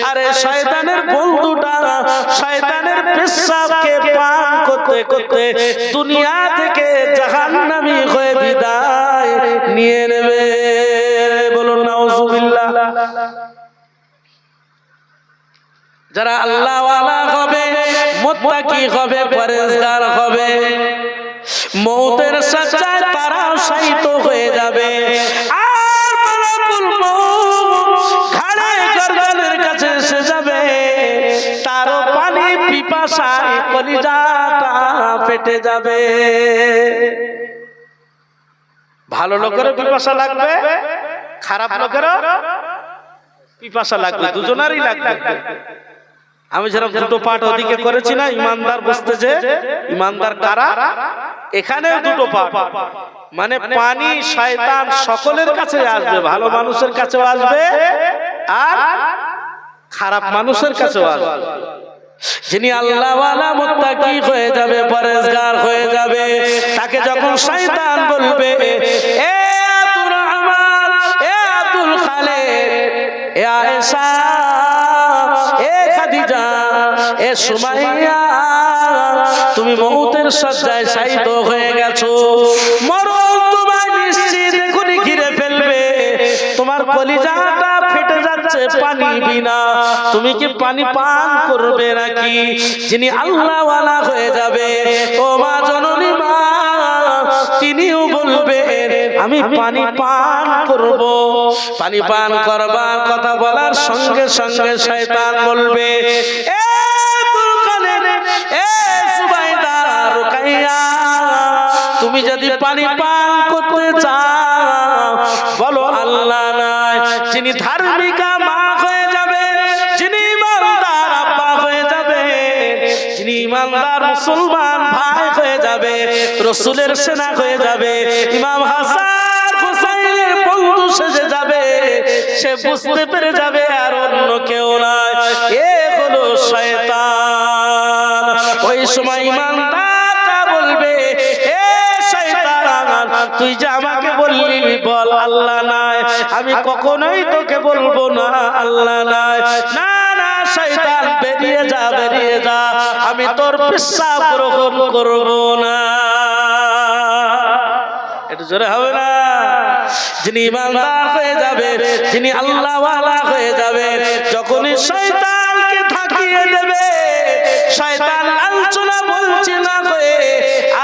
আরে শয়তানের বন্ধুটা শয়তানের পেশাবকে পান করতে করতে দুনিয়া থেকে জাহান্নামী হয়ে বিদায় নিয়ে নেবে। বলুন নাউজুবিল্লাহ। যারা আল্লাহ ওয়ালা হবে, মুত্তাকি হবে, পরেজগার হবে, মউতের শয্যায় তারাও শায়িত হয়ে যাবে। আর মালাকুল মউত ঘাড়ে গর্দানের কাছে এসে যাবে, তারও পানি পিপাসায় কলিজাটা ফেটে যাবে। ভালো লোকেরও পিপাসা লাগবে, খারাপ লোকেরও পিপাসা লাগবে, দুজনারই লাগবে। আমি যেরকম দুটো পাঠ ওদিকে করেছি না, ইমানদার বুঝতে যে ইমানদার কারা, এখানেও দুটো পাঠ, মানে পানি শয়তান সকলের কাছে আসবে, ভালো মানুষের কাছেও আসবে আর খারাপ মানুষের কাছেও আসবে। যিনি আল্লাহ ওয়ালা মুত্তাকি হয়ে যাবে, পরেজগার হয়ে যাবে, তাকে যখন শয়তান বলবে এ আব্দুর রহমান, এ আব্দুল খালেক, এ আয়েশা, এ খাদিজা, এ সুমাইয়া, তুমি মউতের শয্যায় শায়িত হয়ে গেছো, মরণ তোমায় নিশ্চিত এখনই ঘিরে ফেলবে, তোমার কলিজাটা ফেটে যাচ্ছে পানি বিনা, তুমি কি পানি পান করবে নাকি? যিনি আল্লাহ ওয়ালা হয়ে যাবে, ও মা জননী মা, তিনিও বলবেন আমি পানি পান করব। পানি পান করবার কথা বলার সঙ্গে সঙ্গে শয়তান বলবে এ সুবাইদা, রুকাইয়া, তুমি যদি পানি পান করতে চাও বলো আল্লাহ নাই। যিনি ধার্মিকা মা হয়ে যাবে, যিনি ইমানদার আব্বা হয়ে যাবে, যিনি ইমানদার মুসলমান ভাই হয়ে যাবে, রাসূলের সেনা হয়ে যাবে, ইমাম হাসান হুসাইনের বন্ধু সেজে যাবে, সে বুঝতে পেরে যাবে আর অন্য কেউ নয়, এ হলো শয়তান। ওই সময় ইমানদারটা বলবে এ শয়তান, তুই যে আমাকে বললি বল আল্লাহ নাই, আমি কখনোই তোকে বলবো না আল্লাহ নাই। না না শয়তান, বেরিয়ে যা, বেরিয়ে যা, আমি তোর পেশাব গ্রহণ করব না। একটু জোরে হবে না? যিনি ইমানদার হয়ে যাবে, যিনি আল্লাহ ওয়ালা হয়ে যাবে, যখনই শয়তানকে থাকিয়ে দেবে, শয়তান আলোচনা বলছি না হয়ে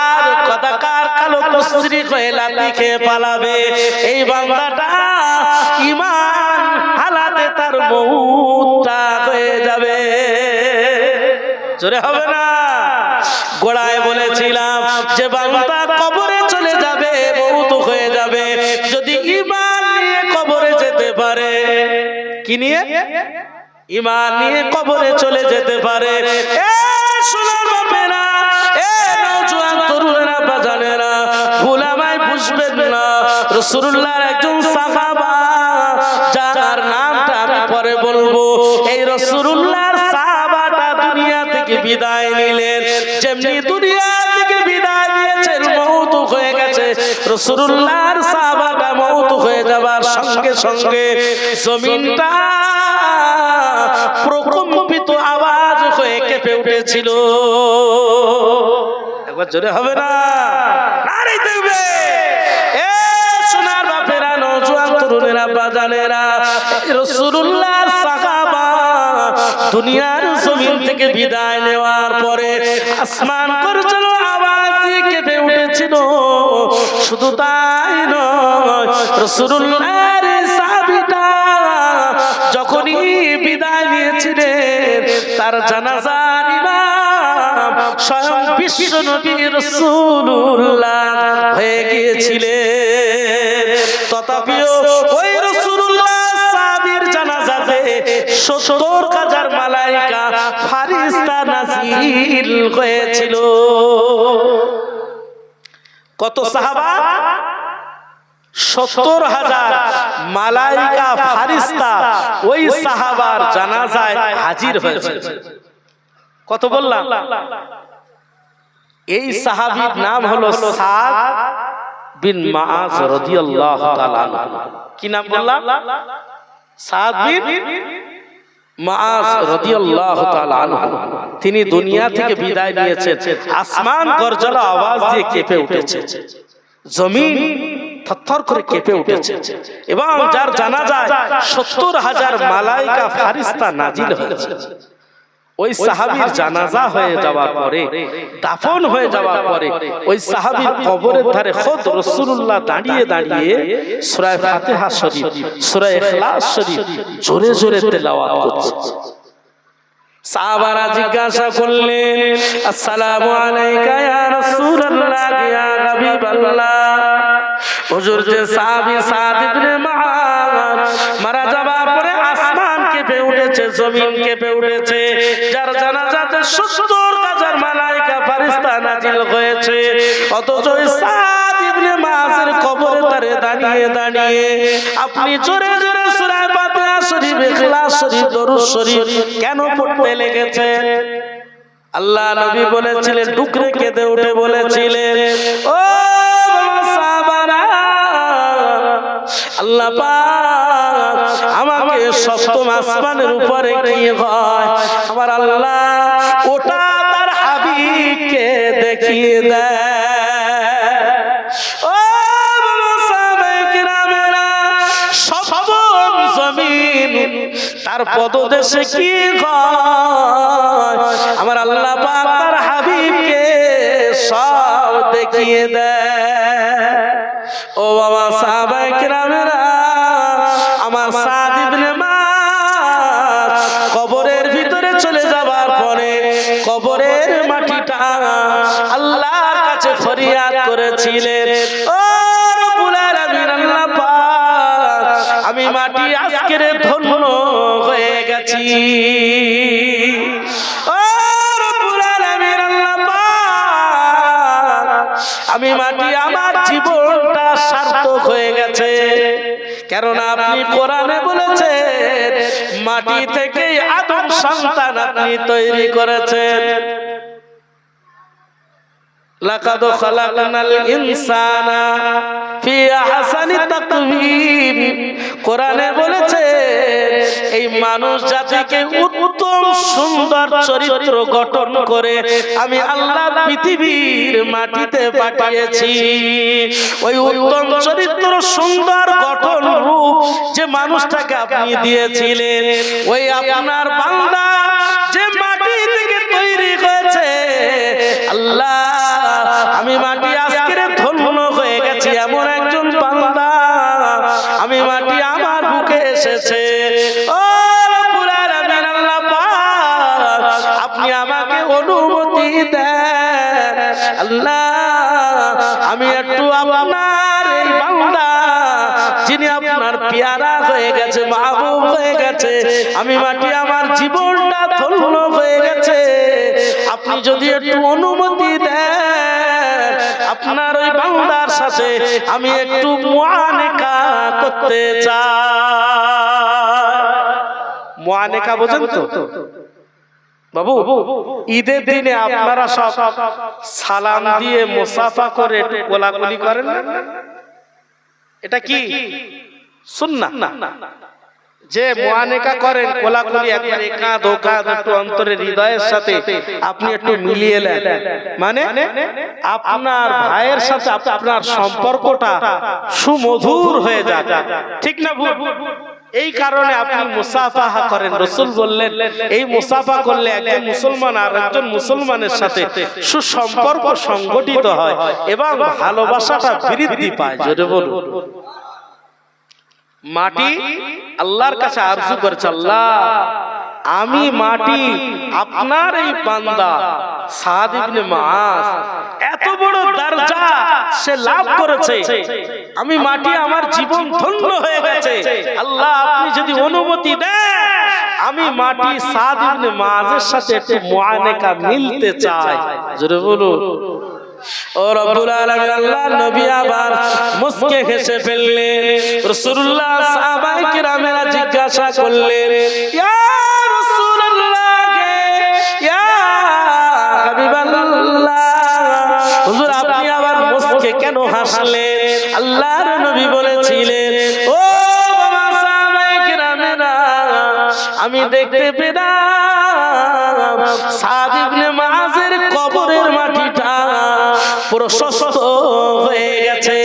আর কদাকার কালো মুশরিক হয়ে লাঠি খেয়ে পালাবে। এই বান্দাটা ঈমান হালাতে তার মউতটা হয়ে যাবে। জোরে হবে না? গোড়ায় বলেছিলাম যে বান্দা কবরে চলে যাবে, মউত হয়ে যাবে যদি ঈমান নিয়ে কবরে যেতে পারে। কি নিয়ে? ঈমান নিয়ে কবরে চলে যেতে পারে। এ সোনার বাপেরা, এ নওজোয়ান তরুণেরা, বাজানেরা, ভুল আমায় বুঝবেন না। রাসূলুল্লাহর একজন সাহাবা যার নামটা আমি পরে বলবো, এই রাসূলুল্লাহর সাহাবাটা দুনিয়া থেকে বিদায় নিলেন। যেমনি দুনিয়া থেকে বিদায় নিয়েছেন, মওত হয়ে গেছে। রাসূলুল্লাহর সাহাবাটা মওত হয়ে যাবার সঙ্গে সঙ্গে জমিনটা প্রকম্পিত আওয়াজ হয়ে কেঁপে উঠেছিল। একবার জোরে হবে না? নারী দেখবে। এ সোনার বাপেরা, নওজোয়ান তরুণেরা, বাজানেরা, রাসূলুল্লাহর সাহাবা দুনিয়ার জমিন থেকে বিদায় নেওয়ার পরে আসমান করছিল আওয়াজ দিয়ে কেঁপে উঠেছিল। শুধু তাই নয়, রাসূলুল্লাহর সাহাবীটা যখনই বিদায় নিয়েছিলেন, তার জানাজার ইমাম স্বয়ং বিশ্ব নবী রাসূলুল্লাহ হয়ে গিয়েছিলেন। তথাপিও ওই রাসূলুল্লাহ সাহাবীর জানাজাতে ৭০,০০০ মালায়েকা ফারিস্তা নাজিল হয়েছিল। কত সাহাবা? ৭০,০০০ মালায়েকা ফারিস্তা ওই সাহাবার জানাজায় হাজির হয়েছে। কত বললাম? এই সাহাবীর নাম হলো সাদ বিন মুআজ রাদিয়াল্লাহু তাআলা। কি নাম বললাম? সাদ বিন মুআজ রাদিয়াল্লাহু তাআলা। তিনি দুনিয়া থেকে বিদায় নিয়েছেন। আসমান গর্জলা আওয়াজ দিয়ে কেঁপে উঠেছে, জমিন থরথর করে কেঁপে উঠেছে এবং যার জানাজায় ৭০,০০০ মালায়েকা ফারিস্তা নাজিল হয়েছে। ওই সাহাবীর জানাজা হয়ে যাওয়ার পরে, দাফন হয়ে যাওয়ার পরে, ওই সাহাবীর কবরের ধারে খোদ রাসূলুল্লাহ দাঁড়িয়ে দাঁড়িয়ে সূরা ফাতিহা শরীফ, সূরা ইখলাস শরীফ জোরে জোরে তেলাওয়াত করছে। সাহাবারা জিজ্ঞাসা করলেন, আসসালামু আলাইকা ইয়া রাসূলুল্লাহ, ইয়া হাবিবাল্লাহ। হুজুর যে সাহাবী সাদ ইবনে মুআজ মারা যাবার পরে আসমান কেঁপে উঠেছে, জমিন কেঁপে উঠেছে, যার জানাজাতে ৭০,০০০ মালায়েকা ফারিস্তা নাজিল হয়েছে, অথচ সাদ ইবনে মুআজের কবরে তারে দাঁড়িয়ে দাঁড়িয়ে আপনি জোরে জোরে সূরা ফাতিহা শরীফ, ইখলাস শরীফ, দরুদ শরীফ কেন পড়তে লেগেছেন? আল্লাহ নবী বলেছিলেন, টুকরে কেঁদে উঠে বলেছিলেন, ও সাহাবারা, আল্লাহ পাক আমাকে সপ্তম আসমানের উপরে কি হয়, আমার আল্লাহ ওটা তার হাবিবকে দেখিয়ে দেয়। ও সাহাবায়ে কিরামেরা, সপ্তম জমিন তার পদদেশে কি হয়, আমার আল্লাহ পাক তার হাবিবকে সব দেখিয়ে দেয়। ও বাবা সাহাবায়ে কিরামেরা, আমার সাদ ইবনে মুআজ কবরের ভিতরে চলে যাবার পরে কবরের মাটিটা আল্লাহর কাছে ফরিয়াদ করেছিলেন, ও রব্বুল আলামিন, আল্লাহ পাক আমি মাটি আজকের ধন্য হয়ে গেছি। ও রব্বুল আলামিন, আল্লাহ পাক আমি মাটি, আমার জীবনটা সার্থক হয়ে গেছে। কেননা আপনি কোরআনে বলেছেন মাটি থেকে আদম সন্তান আপনি তৈরি করেছেন। লাকাদ খালাকনাল ইনসানা ফি আহসানি তাকওয়িম, কোরআনে বলেছে এই মানুষ জাতিকে উত্তম সুন্দর চরিত্র গঠন করে আমি আল্লাহ পৃথিবীর মাটিতে পাঠিয়েছি। ওই উত্তম চরিত্র, সুন্দর গঠন রূপ যে মানুষটাকে আপনি দিয়েছিলেন, ওই আপনার বান্দা যে মাটি থেকে তৈরি হয়েছে আল্লাহ আমি একটু আপনার এই বান্দা যিনি আপনার পেয়ারা হয়ে গেছে, মাহবুব হয়ে গেছে, আমি মাটি আমার জীবনটা ধন্য হয়ে গেছে, আপনি যদি একটু অনুমতি দেন আপনার ওই বান্দার সাথে আমি একটু মুআনেকা করতে চাই। মুআনেকা বোঝেন তো বাবু? ঈদের দিনে আপনারা সব সালাম দিয়ে মুসাফা করে একটু কোলাকুলি করেন না? এটা কি সুন্নাহ? যে মুআনেকা করেন, কোলাকুলি একবার একা ধোকা একটু অন্তরের হৃদয়ের সাথে আপনি একটু মিলিয়ে নেন, মানে আপনার ভাইয়ের সাথে আপনার সম্পর্কটা সুমধুর হয়ে যায়, ঠিক না ভুল? এই কারণে আপনি মুসাফাহা করেন। রাসূল বললেন এই মুসাফা করলে একজন মুসলমান আর একজন মুসলমানের সাথে সুসম্পর্ক সংগঠিত হয় এবং ভালোবাসাটা বৃদ্ধি পায়। জোরে বলুন। মাটি আল্লাহর কাছে আরজু করেছে, আল্লাহ আমি মাটি আপনার এই বান্দা সাদ ইবনে মুআজ এত বড় দরজা সে লাভ করেছে, আমি মাটি আমার জীবন ধন্য হয়ে গেছে, আল্লাহ আপনি যদি অনুমতি দেন আমি মাটি সাদ ইবনে মুআজের সাথে একটু মুআনেকা মিলতে চাই। জোরে বলুন। ও রব্বুল আলামিন, আল্লাহ নবী আবার মুস্কে হেসে ফেললেন। রাসূলুল্লাহ সাহাবায়ে কিরামেরা জিজ্ঞাসা করলেন, ইয়া রাসূলুল্লাহ গে, ইয়া হাবিবাল্লাহ, হুজুর আপনি আবার মুস্কে কেন হাসলেন? আল্লাহর নবী বলেছিলেন, ও বাবা সাহাবায়ে কিরামেরা, আমি দেখতে পেলাম সাদ ইবনে মুআজের কবরের মাটিটা প্রশস্ত হয়ে গেছে।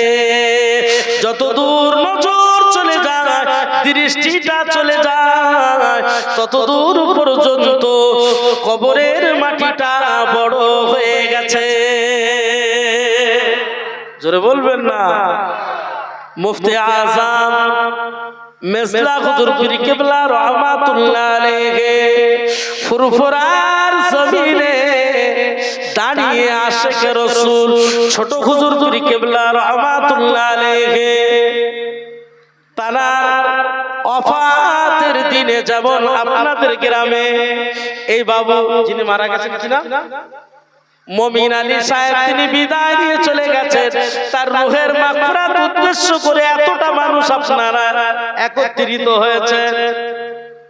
যত দূর নজর চলে যায়, দৃষ্টিটা চলে যায়, তত দূর পর্যন্ত কবরের মাটিটা বড় হয়ে গেছে। জোরে বলবেন না? মুফতি আযম মেসলা হুজুর পীর কিবলা রাহমাতুল্লাহ আলাইহি ফুরফুরার জমিনে দাঁড়িয়ে আশিক রাসূল ছোট হুজুর পীর কিবলা রাহমাতুল্লাহ আলাইহি তানার ওফাতের দিনে যেমন আপনাদের গ্রামে এই বাবু যিনি মারা গেছেন কিনা মমিন আলী সাহেব, তিনি বিদায় নিয়ে চলে গেছেন, তার রূহের মাগফিরাত উদ্দেশ্য করে এতটা মানুষ আপনারা একত্রিত হয়েছে,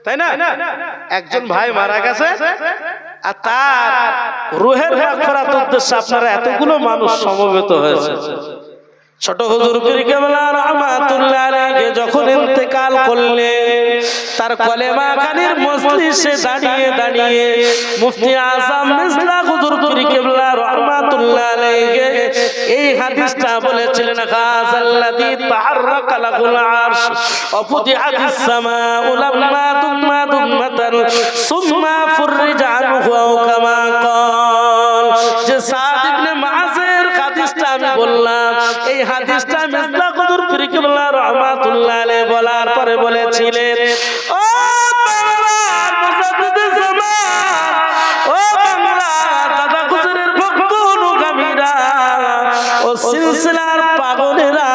তাই না? একজন ভাই মারা গেছে আর তার রূহের মাগফিরাত উদ্দেশ্যে আপনারা এতগুলো মানুষ সমবেত হয়েছে। ছোট হুজুর পীর কিবলা রাহমাতুল্লাহ আলাইহি যখন ইন্তেকাল করলেন, তার কলেমা খানির মজলিসে দাঁড়িয়ে দাঁড়িয়ে মুফতি আযম মেসলা হুজুর পীর কিবলা রাহমাতুল্লাহ আলাইহি এই হাদিসটা বলেছিলেন, খাযাল্লাযী তাহাররাকা লাহুল আরশ ওয়া ফুতিহাতিস সামাউ লাম্মা দুম্মা দুম্মাতান সুম্মা ফুররিজা আনহু আও কামা ক্বাল। যে সাদ ইবনে মুআজের হাদিসটা আমি বললাম, এই হাদিসটা মেসলা হুজুর পীর কিবলা রাহমাতুল্লাহ আলাইহি বলার পরে বলেছিলেন, ও বাংলার মুজাদ্দিদে জামান, ও বাংলা দাদা হুজুরের ভক্ত অনুগামীরা, ও সিলসিলার পাগলেরা,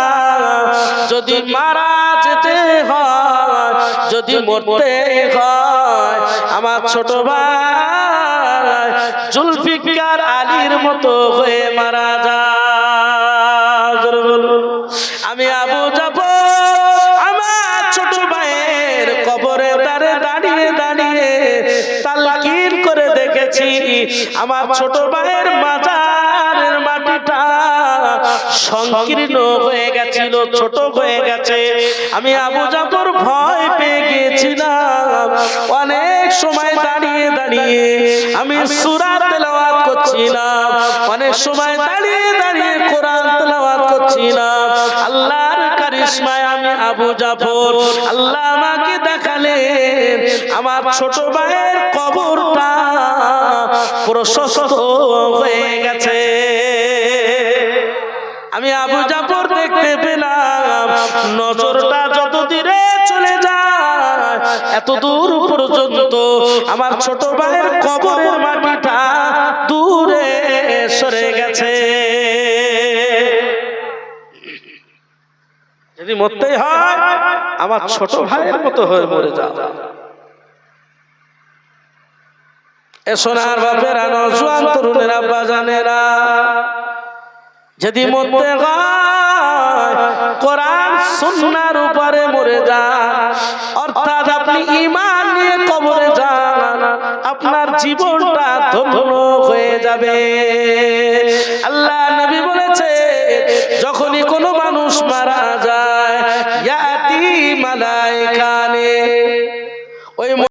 যদি মারা যেতে হয়, যদি মরতে হয়, আমার ছোট ভাই জুলফিকার আলীর মতো হয়ে মারা যায়। আমি আবু জাফর আমার ছোট ভাইয়ের কবরে দাঁড়িয়ে দাঁড়িয়ে তালকিন করে দেখেছি, আমার ছোট ভাইয়ের মাজারের মাটিটা সংকীর্ণ হয়ে গেছিল, ছোট হয়ে গেছে। আমি আবু জাফর ভয় পেয়ে গিয়েছিলাম। অনেক সময় দাঁড়িয়ে দাঁড়িয়ে আমি সূরা তেলাওয়াত করছিলাম, অনেক সময় দাঁড়িয়ে দাঁড়িয়ে কোরআন তেলাওয়াত করছিলাম। আল্লাহর কারিশমায় আমি আবু জাফর, আল্লাহ আমাকে দেখালেন আমার ছোট ভাইয়ের কবরটা প্রশস্ত হয়ে গেছে। আমি আবু জাফর দেখতে পেলাম নজরটা যত দূরে চলে যায়, এত দূর পর্যন্ত আমার ছোট ভাইয়ের কবরের মাটিটা দূরে সরে গেছে। যদি মরতেই হয় আমার ছোট ভাইয়ের মতো হয়ে মরে যাও। এ সোনার বাপেরা, নওজোয়ান তরুণেরা, বাজানেরা, যদি মরতে হয় কোরআন সুন্নাহর উপরে মরে যান, অর্থাৎ আপনি ঈমান নিয়ে কবরে যান, আপনার জীবনটা ধন্য হয়ে যাবে।